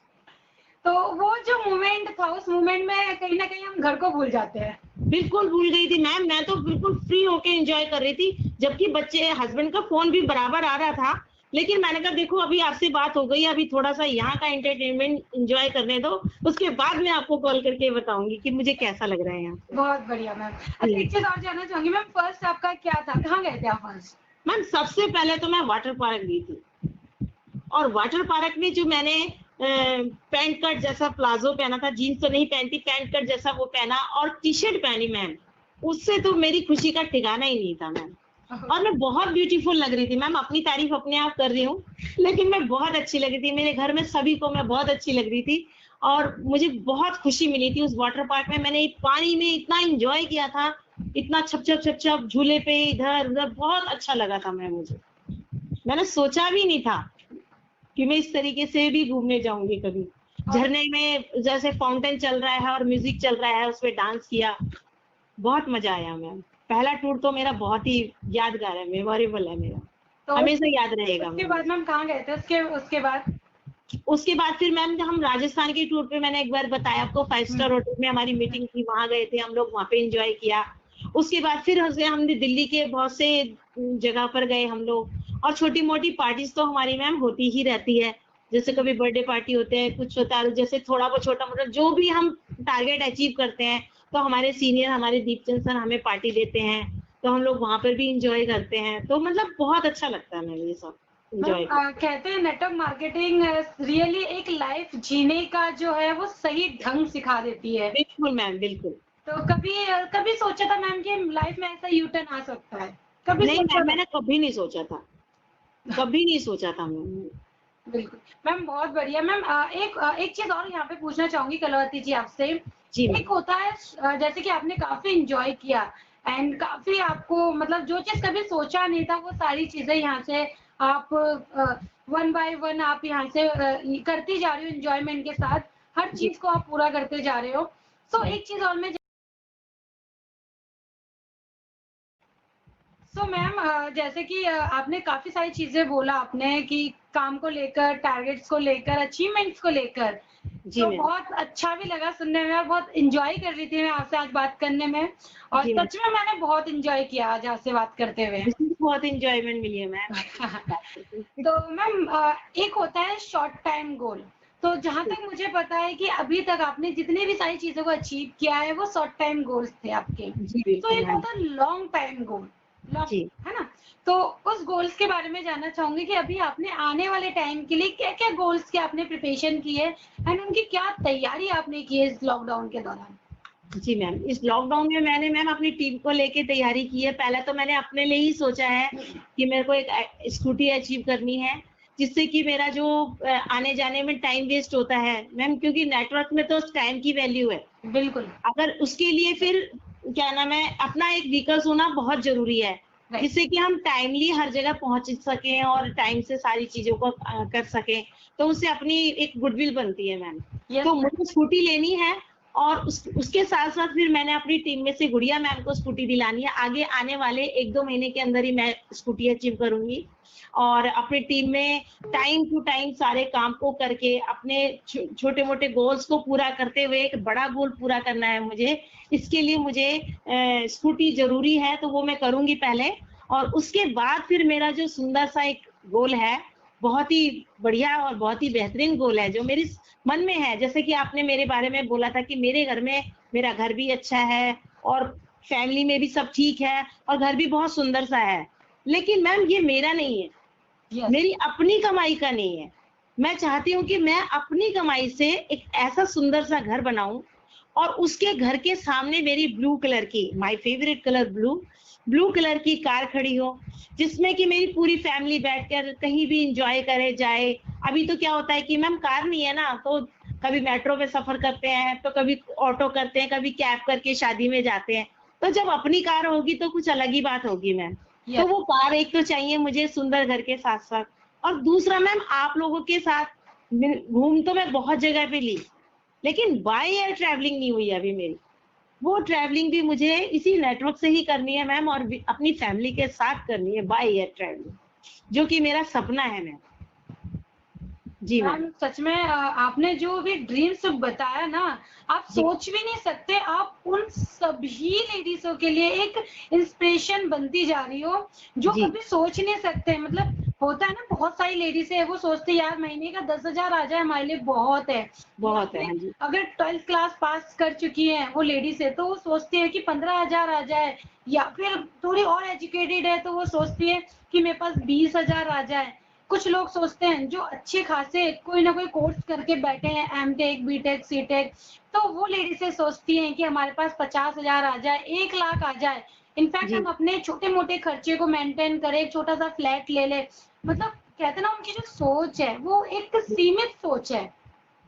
तो वो जो मोमेंट था, उस मोमेंट में कहीं ना कहीं हम घर को भूल जाते हैं। बिल्कुल भूल गई थी मैम, मैं तो बिल्कुल फ्री होके एंजॉय कर रही थी, जबकि बच्चे हस्बैंड का फोन भी बराबर आ रहा था। लेकिन मैंने कहा देखो अभी आपसे बात हो गई, अभी थोड़ा सा यहाँ का एंटरटेनमेंट एंजॉय करने दो, उसके बाद मैं आपको कॉल करके बताऊंगी कि मुझे कैसा लग रहा है यहाँ पे। बहुत बढ़िया मैम। अच्छा, जी एक चीज और जानना चाहूंगी मैम, फर्स्ट आपका क्या था, कहाँ गए थे आप फर्स्ट? मैम, सबसे पहले तो मैं वाटर पार्क गई थी, और वाटर पार्क में जो मैंने पैंट कट जैसा प्लाजो पहना था, जीन्स तो नहीं पहनती, पैंट कट जैसा वो पहना और टी शर्ट पहनी मैम, उससे तो मेरी खुशी का ठिकाना ही नहीं था मैम। और मैं बहुत ब्यूटीफुल लग रही थी मैम, अपनी तारीफ अपने आप कर रही हूँ, लेकिन मैं बहुत अच्छी लग रही थी, मेरे घर में सभी को मैं बहुत अच्छी लग रही थी, और मुझे बहुत खुशी मिली थी उस वाटर पार्क में। मैंने पानी में इतना एंजॉय किया था, इतना छप छप छप छप झूले पे इधर उधर, बहुत अच्छा लगा था मैम मुझे। मैंने सोचा भी नहीं था कि मैं इस तरीके से भी घूमने जाऊंगी कभी। और झरने में जैसे फाउंटेन चल रहा है और म्यूजिक चल रहा है, उसमें डांस किया, बहुत मजा आया मैम। पहला टूर तो मेरा बहुत ही यादगार है, मेमोरेबल है मेरा, तो हमेशा याद रहेगा उसके मैम। बाद मैम कहाँ गए थे, उसके उसके बाद? उसके बाद फिर मैम हम राजस्थान की टूर पे, मैंने एक बार बताया आपको, 5 स्टार होटल में हमारी मीटिंग थी, वहां गए थे हम लोग, वहां पे एंजॉय किया। उसके बाद फिर हमने दिल्ली के बहुत से जगह पर गए हम लोग, और छोटी मोटी पार्टीज तो हमारी मैम होती ही रहती है, जैसे कभी बर्थडे पार्टी होते हैं, कुछ होता है, जैसे थोड़ा बहुत छोटा मोटा जो भी हम टारगेट अचीव करते हैं, तो हमारे सीनियर, हमारे दीपचंद सर हमें पार्टी देते हैं, तो हम लोग वहां पर भी इंजॉय करते हैं। तो मतलब बहुत अच्छा लगता है मैम ये सब मैम इंजॉय। कहते हैं नेटवर्क मार्केटिंग रियली एक लाइफ जीने का जो है वो सही ढंग सिखा देती है। बिल्कुल मैम, बिल्कुल। तो कभी कभी सोचा था मैम कि लाइफ में ऐसा यू टर्न आ सकता है? कभी नहीं सोचा मैम, था? मैंने कभी नहीं सोचा था, कभी नहीं सोचा था मैम। बिल्कुल मैम, बहुत बढ़िया मैम। एक चीज और यहाँ पे पूछना चाहूंगी कलावती जी आपसे। जी एक मैम। होता है जैसे कि आपने काफी इंजॉय किया एंड काफी आपको मतलब जो चीज कभी सोचा नहीं था, वो सारी चीजें यहाँ से आप वन बाय वन आप यहाँ से करती जा रही हो एंजॉयमेंट के साथ, हर जी चीज को आप पूरा करते जा रहे हो। तो जी। एक चीज और मैं सो मैम जैसे कि आपने काफी सारी चीजें बोला आपने कि काम को लेकर, टारगेट्स को लेकर, अचीवमेंट्स को लेकर। जी तो मैम। बहुत अच्छा भी लगा सुनने में और बहुत एंजॉय कर रही थी मैं आपसे आज बात करने में, और जी मैम। सच में मैंने बहुत एंजॉय किया आज आपसे बात करते हुए। मुझे भी बहुत इंजॉयमेंट मिली है मैम आपसे बात करके। तो मैम एक होता है शॉर्ट टाइम गोल। तो जहां तक मुझे पता है कि अभी तक आपने जितनी भी सारी चीजों को अचीव किया है वो शॉर्ट टाइम गोल्स थे आपके। जी तो बिल्कुल एक हाँ होता जी। है लॉन्ग टाइम गोल, लॉन्ग, जी है ना? तो उस गोल्स के बारे में जानना चाहूंगी कि अभी आपने आने वाले टाइम के लिए क्या क्या गोल्स की आपने प्रिपरेशन की है एंड उनकी क्या तैयारी आपने की है इस लॉकडाउन के दौरान। जी मैम, इस लॉकडाउन में मैंने मैम अपनी टीम को लेके तैयारी की है। पहले तो मैंने अपने लिए ही सोचा है कि मेरे को एक स्कूटी अचीव करनी है, जिससे कि मेरा जो आने जाने में टाइम वेस्ट होता है मैम, क्योंकि नेटवर्क में तो टाइम की वैल्यू है। बिल्कुल। अगर उसके लिए फिर क्या नाम है, अपना एक व्हीकल्स होना बहुत जरूरी है, राइट। जिससे कि हम टाइमली हर जगह पहुंच सकें और टाइम से सारी चीजों को कर सकें। तो उससे अपनी एक गुडविल बनती है मैम। यस तो मैम। मुझे स्कूटी लेनी है, और उसके साथ साथ फिर मैंने अपनी टीम में से गुड़िया मैम को स्कूटी दिलानी है। आगे आने वाले 1-2 महीने के अंदर ही मैं स्कूटी अचीव करूंगी, और अपनी टीम में टाइम टू टाइम सारे काम को करके अपने छोटे मोटे गोल्स को पूरा करते हुए एक बड़ा गोल पूरा करना है मुझे। इसके लिए मुझे स्कूटी जरूरी है, तो वो मैं करूंगी पहले, और उसके बाद फिर मेरा जो सुंदर सा एक गोल है, बहुत ही बढ़िया और बहुत ही बेहतरीन गोल है जो मेरी मन में है। जैसे कि आपने मेरे बारे में बोला था कि मेरे घर में मेरा घर भी अच्छा है, और फैमिली में भी सब ठीक है, और घर भी बहुत सुंदर सा है। लेकिन मैम ये मेरा नहीं है, यस। मेरी अपनी कमाई का नहीं है। मैं चाहती हूँ कि मैं अपनी कमाई से एक ऐसा सुंदर सा घर बनाऊं, और उसके घर के सामने मेरी ब्लू कलर की, my favourite colour blue, blue colour की कार खड़ी हो, जिसमें कि मेरी पूरी फैमिली बैठकर कहीं भी एंजॉय करे जाए। अभी तो क्या होता है कि मैम कार नहीं है ना, तो कभी मेट्रो में सफर करते हैं, तो कभी ऑटो करते हैं, कभी कैब करके शादी में जाते हैं। तो जब अपनी कार होगी तो कुछ अलग ही बात होगी मैम। तो यस। वो कार एक तो चाहिए मुझे सुंदर घर के साथ साथ, और दूसरा मैम आप लोगों के साथ घूम तो मैं बहुत जगह पे ली, लेकिन बाय एयर ट्रैवलिंग नहीं हुई अभी मेरी। वो ट्रैवलिंग भी मुझे इसी नेटवर्क से ही करनी है मैम, और अपनी फैमिली के साथ करनी है बाय एयर ट्रैवलिंग, जो कि मेरा सपना है मैम। जी मैम। मैम सच में आपने जो भी ड्रीम्स बताया ना, आप जी सोच भी नहीं सकते, आप उन सभी लेडीजों के लिए एक इंस्पिरेशन बनती जा रही हो जो जी कभी सोच नहीं सकते। मतलब होता है ना, बहुत सारी लेडीज है वो सोचती है यार महीने का 10,000 आ जाए हमारे लिए बहुत है, या बहुत है, हाँ फिर जी। अगर 12th क्लास पास कर चुकी है वो लेडीज है तो वो सोचती है कि 15,000 आ जाए, या फिर थोड़ी और एजुकेटेड है तो वो सोचती है कि मेरे पास 20,000 आ जाए। कुछ लोग सोचते हैं जो अच्छे खासे कोई ना कोई कोर्स करके बैठे हैं, एमटेक, बीटेक, सीटेक, तो वो लेडी से सोचती हैं कि हमारे पास 50,000 आ जाए, 1 लाख आ जाए, इनफैक्ट जी हम अपने छोटे मोटे खर्चे को मेंटेन करें, एक छोटा सा फ्लैट ले ले। मतलब कहते हैं ना, उनकी जो सोच है वो एक सीमित सोच है।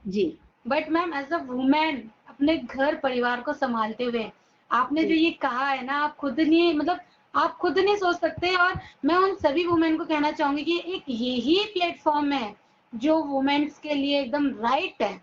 जी but ma'am as a women अपने घर परिवार को संभालते हुए आपने जो जी ये कहा है ना, आप खुद नहीं, मतलब आप खुद नहीं सोच सकते। और मैं उन सभी वुमेन को कहना चाहूंगी कि एक यही प्लेटफॉर्म है जो वुमेन्स के लिए एकदम राइट है,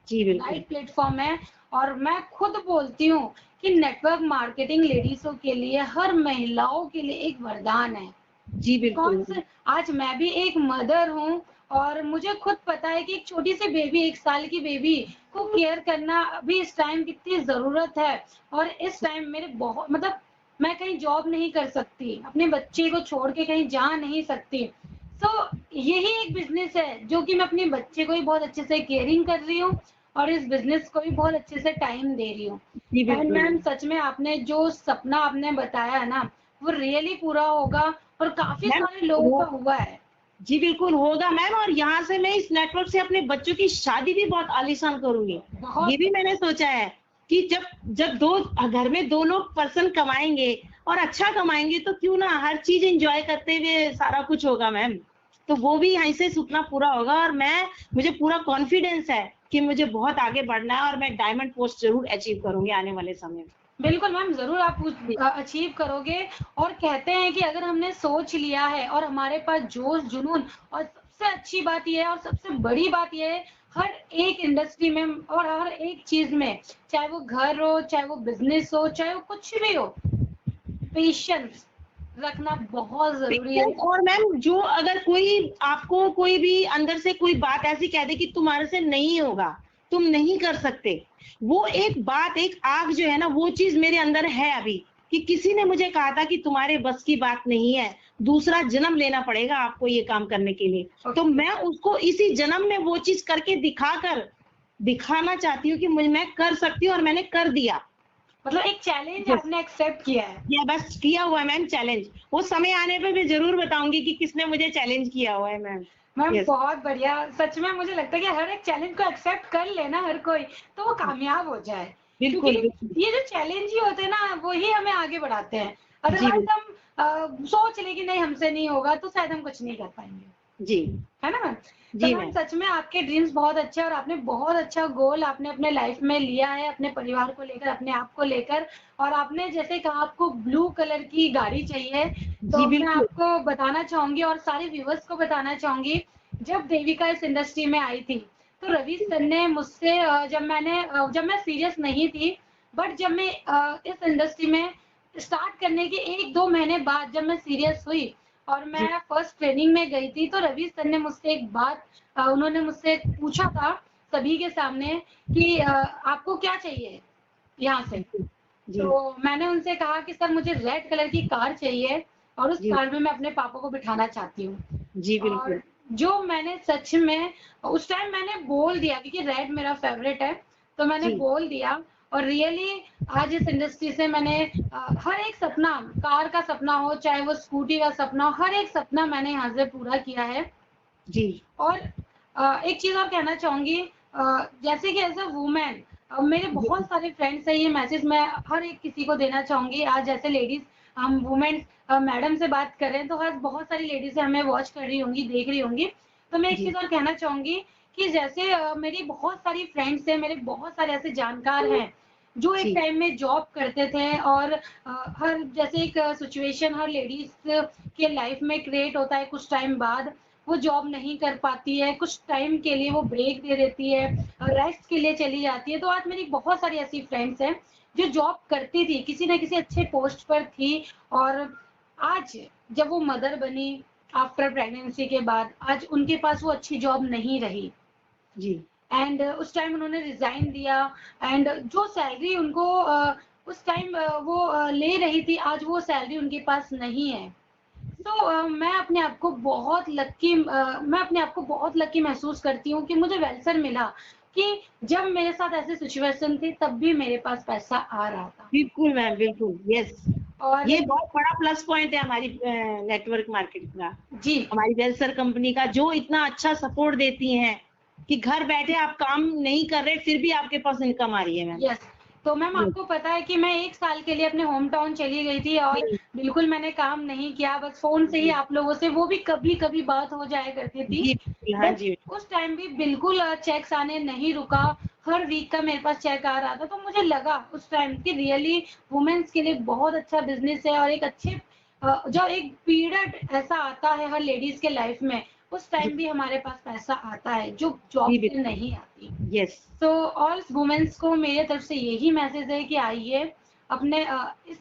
जी बिल्कुल। राइट प्लेटफॉर्म है। और मैं खुद बोलती हूँ कि नेटवर्क मार्केटिंग लेडीजों के लिए, हर महिलाओं के लिए एक वरदान है। जी कौन बिल्कुल। से, आज मैं भी एक मदर हूँ और मुझे खुद पता है कि एक छोटी सी बेबी, 1 साल की बेबी को केयर करना अभी इस टाइम कितनी जरूरत है। और इस टाइम मेरे बहुत, मतलब मैं कहीं जॉब नहीं कर सकती, अपने बच्चे को छोड़ के कहीं जा नहीं सकती। तो यही एक बिजनेस है जो कि मैं अपने बच्चे को भी बहुत अच्छे से केयरिंग कर रही हूँ और इस बिजनेस को भी बहुत अच्छे से टाइम दे रही हूँ। जी एंड बिल्कुल। मैम सच में आपने जो सपना आपने बताया है ना, वो रियली पूरा होगा और काफी मैम सारे लोगों वो, का हुआ है। जी बिल्कुल होगा मैम, और यहाँ से मैं इस नेटवर्क से अपने बच्चों की शादी भी बहुत आलीशान करूंगी। ये बहुत। भी मैंने सोचा है कि जब जब दो घर में दो लोग पर्सन कमाएंगे और अच्छा कमाएंगे, तो क्यों ना हर चीज एंजॉय करते हुए सारा कुछ होगा मैम। तो वो भी यहीं से सपना पूरा होगा, और मुझे पूरा कॉन्फिडेंस है कि मुझे बहुत आगे बढ़ना है, और मैं डायमंड पोस्ट जरूर अचीव करूंगी आने वाले समय में। बिल्कुल मैम, ज़रूर आप जी अचीव करोगे। और कहते हैं कि अगर हमने सोच लिया है और हमारे पास जोश, जुनून, और सबसे अच्छी बात ये है और सबसे बड़ी बात ये है, हर एक इंडस्ट्री में और हर एक चीज़ में, चाहे वो घर हो, चाहे वो बिज़नेस हो, चाहे वो कुछ भी हो, पेशेंस, रखना बहुत जरूरी है। और मैम जो अगर कोई आपको कोई भी अंदर से कोई बात ऐसी कह दे कि तुम्हारे से नहीं होगा, तुम नहीं कर सकते, वो एक बात, एक आग जो है ना, वो चीज मेरे अंदर है अभी, कि किसी ने मुझे कहा था कि तुम्हारे बस की बात नहीं है, दूसरा जन्म लेना पड़ेगा आपको ये काम करने के लिए। तो मैं उसको इसी जन्म में वो चीज करके दिखाना चाहती हूँ कि मैं कर सकती हूँ, और मैंने कर दिया। मतलब एक चैलेंज आपने एक्सेप्ट किया है। या बस किया हुआ है मैम चैलेंज। वो समय आने पे मैं जरूर बताऊंगी कि किसने मुझे चैलेंज किया हुआ है मैम। Ma'am Yes. बहुत बढ़िया, सच में मुझे लगता है कि हर एक चैलेंज को एक्सेप्ट कर लेना हर कोई, तो वो कामयाब हो जाए। बिल्कुल क्योंकि बिल्कुल। ये जो चैलेंज ही होते हैं ना, वही हमें आगे बढ़ाते हैं। जी अदरवाइज हम सोच ले कि नहीं हमसे नहीं होगा, तो शायद हम कुछ नहीं कर पाएंगे। जी है ना मैम? तो जी मैम मैम। सच में आपके ड्रीम्स बहुत अच्छे हैं, और आपने बहुत अच्छा गोल आपने अपने लाइफ में लिया है, अपने परिवार को लेकर, अपने आप को लेकर। और आपने जैसे कहा आपको ब्लू कलर की गाड़ी चाहिए, जी तो मैं बिल्कुल। आपको बताना चाहूंगी और सारे व्यूवर्स को बताना चाहूंगी, जब देविका इस इंडस्ट्री में आई थी, तो रवि सर ने मुझसे जब मैं सीरियस नहीं थी, बट जब मैं इस इंडस्ट्री में स्टार्ट करने के 1-2 महीने बाद जब मैं सीरियस हुई और जी मैं फर्स्ट ट्रेनिंग में गई थी, तो रवि सर ने मुझसे एक बात उन्होंने मुझसे पूछा था सभी के सामने कि आपको क्या चाहिए यहाँ से? जी तो मैंने उनसे कहा कि सर मुझे रेड कलर की कार चाहिए, और उस जी कार में मैं अपने पापा को बिठाना चाहती हूँ। जी और बिल्कुल। जो मैंने सच में उस टाइम मैंने बोल दिया, क्योंकि रेड मेरा फेवरेट है, तो मैंने जी बोल दिया। और रियली आज इस इंडस्ट्री से मैंने हर एक सपना, कार का सपना हो चाहे वो स्कूटी का सपना हो, हर एक सपना मैंने यहाँ से पूरा किया है। जी और एक चीज और कहना चाहूंगी, जैसे कि एज अ वुमेन मेरे बहुत सारे फ्रेंड्स हैं, ये मैसेज मैं हर एक किसी को देना चाहूंगी। आज जैसे लेडीज हम वुमेन मैडम से बात कर रहे हैं, तो आज बहुत सारी लेडीज हमें वॉच कर रही होंगी, देख रही होंगी। तो मैं एक जी चीज और कहना चाहूंगी कि जैसे मेरी बहुत सारी फ्रेंड्स हैं, मेरे बहुत सारे ऐसे जानकार हैं जो एक जी टाइम में जॉब करते थे, और हर जैसे एक सिचुएशन हर लेडीज के लाइफ में क्रिएट होता है, कुछ टाइम बाद वो जॉब नहीं कर पाती है, कुछ टाइम के लिए वो ब्रेक दे देती है, रेस्ट के लिए चली जाती है। तो आज मेरी बहुत सारी ऐसी फ्रेंड्स हैं जो जॉब करती थी, किसी ना किसी अच्छे पोस्ट पर थी, और आज जब वो मदर बनी आफ्टर प्रेगनेंसी के बाद, आज उनके पास वो अच्छी जॉब नहीं रही, जी एंड उस टाइम उन्होंने रिजाइन दिया। एंड जो सैलरी उनको उस टाइम वो ले रही थी, आज वो सैलरी उनके पास नहीं है। तो मैं अपने आप को बहुत लकी मैं अपने आप को बहुत लकी महसूस करती हूँ कि मुझे वेलसर मिला, कि जब मेरे साथ ऐसी सिचुएशन थी तब भी मेरे पास पैसा आ रहा था। बिल्कुल मैम बिल्कुल। यस, और ये बहुत बड़ा प्लस पॉइंट है हमारी नेटवर्क मार्केटिंग का, जी हमारी वेलसर कंपनी का, जो इतना अच्छा सपोर्ट देती हैं कि घर बैठे आप काम नहीं कर रहे फिर भी आपके पास इनकम आ रही है मैम। यस। तो मैम यस आपको पता है कि मैं 1 साल के लिए अपने होम टाउन चली गई थी, और जी बिल्कुल मैंने काम नहीं किया, बस फ़ोन से ही जी आप लोगों से, वो भी कभी-कभी बात हो जाया करती थी। जी बिल्कुल, हाँ बट जी उस टाइम भी बिल्कुल चेक्स आने नहीं रुका, हर वीक का मेरे पास चेक आ रहा था। तो मुझे लगा उस टाइम कि रियली वुमेन्स के लिए बहुत अच्छा बिज़नेस है, और एक अच्छे जो एक पीरियड ऐसा आता है हर लेडीज़ के लाइफ में, उस जी टाइम भी हमारे पास पैसा आता है, जो जॉब जी से बिल्कुल। नहीं आती। यस तो ऑल वुमेन्स को मेरे तरफ से यही मैसेज है कि आइए अपने इस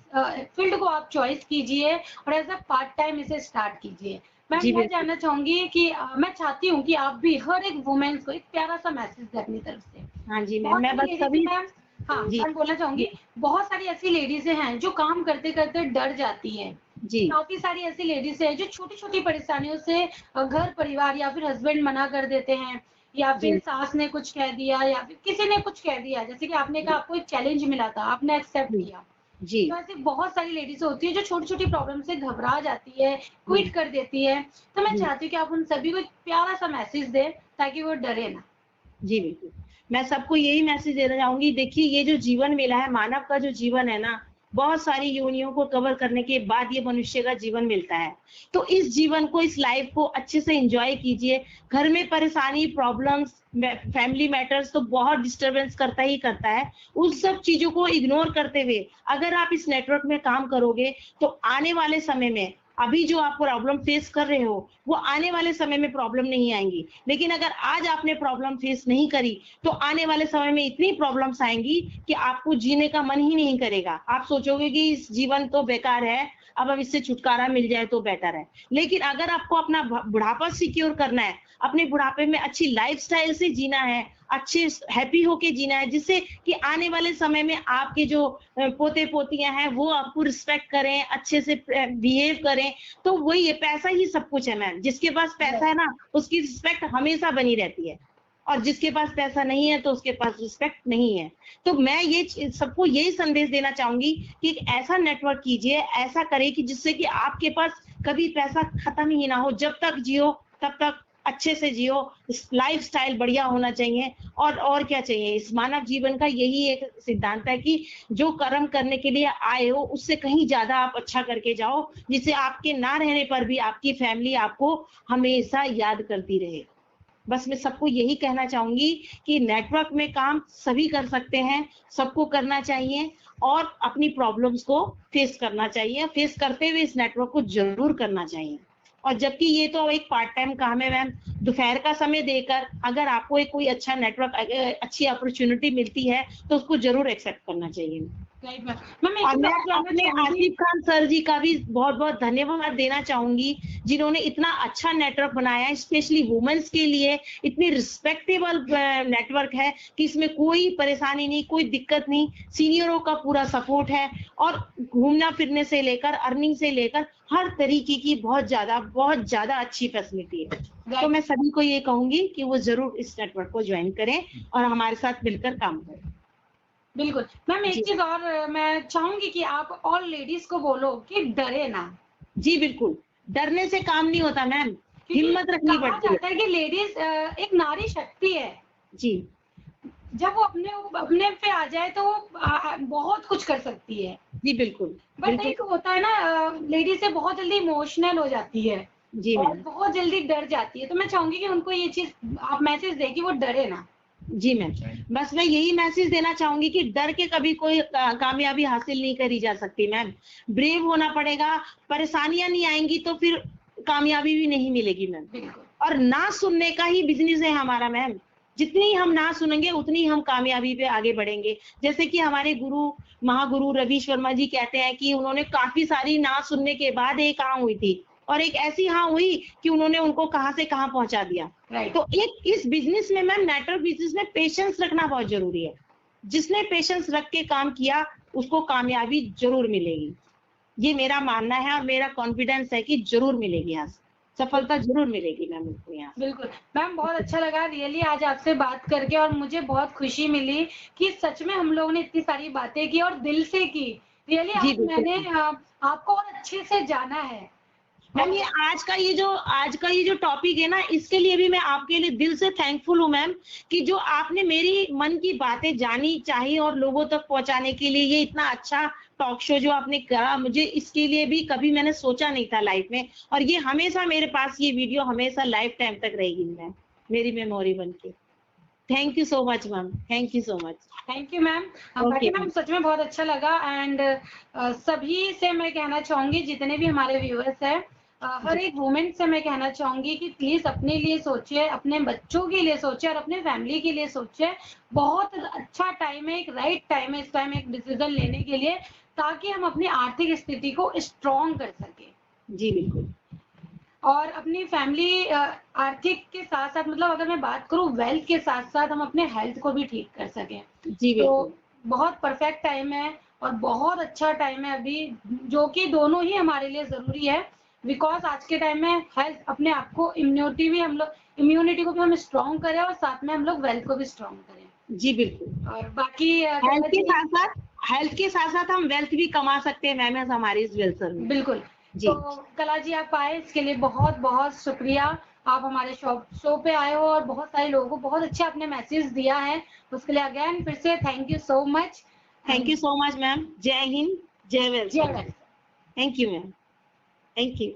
फील्ड को आप चॉइस कीजिए, और एज अ पार्ट टाइम इसे स्टार्ट कीजिए। मैं जी यह बिल्कुल। जानना चाहूंगी कि मैं चाहती हूँ कि आप भी हर एक वुमेन्स को एक प्यारा सा मैसेज दें अपनी तरफ से। हाँ जी मैम, बहुत मैं सारी बस लेडीज सभी। मैम, हाँ जी मैं बोलना जी चाहूंगी, बहुत सारी ऐसी लेडीजें हैं जो काम करते करते डर जाती हैं। जी काफी सारी ऐसी लेडीज है जो छोटी छोटी परेशानियों से घर परिवार या फिर हस्बैंड मना कर देते हैं, या फिर जी सास ने कुछ कह दिया, या फिर किसी ने कुछ कह दिया, जैसे कि आपने कहा आपको एक चैलेंज मिला था, आपने एक्सेप्ट जी किया। जी तो ऐसी बहुत सारी लेडीज होती है जो छोटी छोटी प्रॉब्लम से घबरा जाती है, जी क्विट कर देती है। तो मैं जी चाहती हूँ कि आप उन सभी को एक प्यारा सा मैसेज दें, ताकि वो डरे ना। जी बिल्कुल। मैं सबको यही मैसेज देना चाहूँगी, देखिए ये जो जीवन मिला है, मानव का जो जीवन है ना, बहुत सारी योनियों को कवर करने के बाद ये मनुष्य का जीवन मिलता है। तो इस जीवन को, इस लाइफ को अच्छे से एन्जॉय कीजिए। घर में परेशानी, प्रॉब्लम्स, फैमिली मैटर्स तो बहुत डिस्टर्बेंस करता ही करता है। उस सब चीज़ों को इग्नोर करते हुए अगर आप इस नेटवर्क में काम करोगे, तो आने वाले समय में अभी जो आप प्रॉब्लम फेस कर रहे हो, वो आने वाले समय में प्रॉब्लम नहीं आएँगी। लेकिन अगर आज आपने प्रॉब्लम फेस नहीं करी, तो आने वाले समय में इतनी प्रॉब्लम्स आएँगी कि आपको जीने का मन ही नहीं करेगा। आप सोचोगे कि इस जीवन तो बेकार है, अब इससे छुटकारा मिल जाए तो बेटर है। लेकिन अगर आपको अपना बुढ़ापा सिक्योर करना है, अपने बुढ़ापे में अच्छी लाइफस्टाइल से जीना है, अच्छे हैप्पी होके जीना है, जिससे कि आने वाले समय में आपके जो पोते पोतियां हैं वो आपको रिस्पेक्ट करें, अच्छे से बिहेव करें, तो वही है, पैसा ही सब कुछ है मैम। जिसके पास पैसा है ना, उसकी रिस्पेक्ट हमेशा बनी रहती है, और जिसके पास पैसा नहीं है तो उसके पास रिस्पेक्ट नहीं है। तो मैं ये सबको यही संदेश देना चाहूंगी कि एक ऐसा नेटवर्क कीजिए, ऐसा करें कि जिससे कि आपके पास कभी पैसा खत्म ही ना हो। जब तक जियो तब तक अच्छे से जियो, लाइफस्टाइल बढ़िया होना चाहिए। और क्या चाहिए, इस मानव जीवन का यही एक सिद्धांत है कि जो कर्म करने के लिए आए हो उससे कहीं ज्यादा आप अच्छा करके जाओ, जिससे आपके ना रहने पर भी आपकी फैमिली आपको हमेशा याद करती रहे। बस मैं सबको यही कहना चाहूंगी कि नेटवर्क में काम सभी कर सकते हैं, सबको करना चाहिए और अपनी प्रॉब्लम्स को फेस करना चाहिए। फेस करते हुए इस नेटवर्क को जरूर करना चाहिए। और जबकि ये तो एक पार्ट टाइम काम है मैम, दोपहर का समय देकर अगर आपको एक कोई अच्छा नेटवर्क, अच्छी अपॉर्चुनिटी मिलती है तो उसको जरूर एक्सेप्ट करना चाहिए। राइट मैम, और मैं अपने आसिफ खान सर जी का भी बहुत बहुत धन्यवाद देना चाहूंगी, जिन्होंने इतना अच्छा नेटवर्क बनाया है, स्पेशली वुमेन्स के लिए। इतनी रिस्पेक्टेबल नेटवर्क है कि इसमें कोई परेशानी नहीं, कोई दिक्कत नहीं, सीनियरों का पूरा सपोर्ट है, और घूमना फिरने से लेकर अर्निंग से लेकर हर तरीके की बहुत ज्यादा अच्छी फैसिलिटी है। तो मैं सभी को ये कहूंगी कि वो जरूर इस नेटवर्क को ज्वाइन करें और हमारे साथ मिलकर काम करें। बिल्कुल मैम, एक चीज और मैं चाहूंगी कि आप ऑल लेडीज को बोलो कि डरे ना। जी बिल्कुल, डरने से काम नहीं होता मैम, हिम्मत रखनी पड़ती है। कहा जाता है कि लेडीज एक नारी शक्ति है जी, जब वो अपने पे आ जाए तो वो बहुत कुछ कर सकती है। जी बिल्कुल। बट एक होता है ना, लेडीज से बहुत जल्दी इमोशनल हो जाती है जी और मैम, बहुत जल्दी डर जाती है। तो मैं चाहूंगी कि उनको ये चीज आप मैसेज दे कि वो डरे ना। जी मैम, बस मैं यही मैसेज देना चाहूंगी कि डर के कभी कोई कामयाबी हासिल नहीं करी जा सकती मैम। ब्रेव होना पड़ेगा, परेशानियां नहीं आएंगी तो फिर कामयाबी भी नहीं मिलेगी मैम। बिल्कुल। और ना सुनने का ही बिजनेस है हमारा मैम, जितनी हम ना सुनेंगे उतनी हम कामयाबी पे आगे बढ़ेंगे। जैसे कि हमारे गुरु महागुरु रवि शर्मा जी कहते हैं कि उन्होंने काफी सारी ना सुनने के बाद एक हाँ हुई थी, और एक ऐसी हाँ हुई कि उन्होंने उनको कहां से कहां पहुंचा दिया। तो एक इस बिजनेस में मैम, नेटवर्क बिजनेस में पेशेंस रखना बहुत जरूरी है। जिसने पेशेंस रख के काम किया उसको कामयाबी जरूर मिलेगी, ये मेरा मानना है और मेरा कॉन्फिडेंस है कि जरूर मिलेगी, यहाँ सफलता जरूर मिलेगी मैम उसको यहाँ। बिल्कुल मैम, बहुत अच्छा लगा रियली आज आपसे बात करके, और मुझे बहुत खुशी मिली कि सच में हम लोगों ने इतनी सारी बातें की और दिल से की। रियली आज मैंने आपको और अच्छे से जाना है मैम। ये आज का ये जो टॉपिक है ना, इसके लिए भी मैं आपके लिए दिल से थैंकफुल हूँ मैम, कि जो आपने मेरी मन की बातें जानी चाहिए और लोगों तक पहुंचाने के लिए ये इतना अच्छा टॉक शो जो आपने करा, मुझे इसके लिए भी कभी मैंने सोचा नहीं था लाइफ में। और ये हमेशा मेरे पास ये वीडियो हमेशा लाइफ टाइम तक रहेगी मैम, मेरी मेमोरी बन के। Thank you so much ma'am, thank you so much. Thank you ma'am. बाकी मैम सच में बहुत अच्छा लगा, एंड सभी से मैं कहना चाहूंगी, जितने भी हमारे व्यूअर्स हैं, हर एक वुमेन से मैं कहना चाहूंगी कि प्लीज अपने लिए सोचिए, अपने बच्चों के लिए सोचिए और अपने फैमिली के लिए सोचिए। बहुत अच्छा टाइम है, एक राइट टाइम है इस टाइम एक डिसीजन लेने के लिए, ताकि हम अपनी आर्थिक स्थिति को स्ट्रॉन्ग कर सके। जी बिल्कुल। और अपनी फैमिली आर्थिक के साथ साथ, मतलब अगर मैं बात करूं वेल्थ के साथ साथ, हम अपने हेल्थ को भी ठीक कर सकें। जी तो बिल्कुल। बहुत परफेक्ट टाइम है और बहुत अच्छा टाइम है अभी, जो कि दोनों ही हमारे लिए जरूरी है। बिकॉज आज के टाइम में हेल्थ, अपने आप को इम्यूनिटी को भी हम स्ट्रॉन्ग करें और साथ में हम लोग वेल्थ को भी स्ट्रॉन्ग करें। जी बिल्कुल। और बाकी हेल्थ के साथ साथ हम वेल्थ भी कमा सकते हैं मैम, हमारी इस वेल्थ में। बिल्कुल। तो कला जी आप आए, इसके लिए बहुत बहुत शुक्रिया। आप हमारे शो पे आए हो और बहुत सारे लोगों को बहुत अच्छा आपने मैसेज दिया है, उसके लिए अगेन फिर से thank you so much. Thank you so much ma'am. जय हिंद, जय वेल्थ। जय wealth. Thank you ma'am, thank you.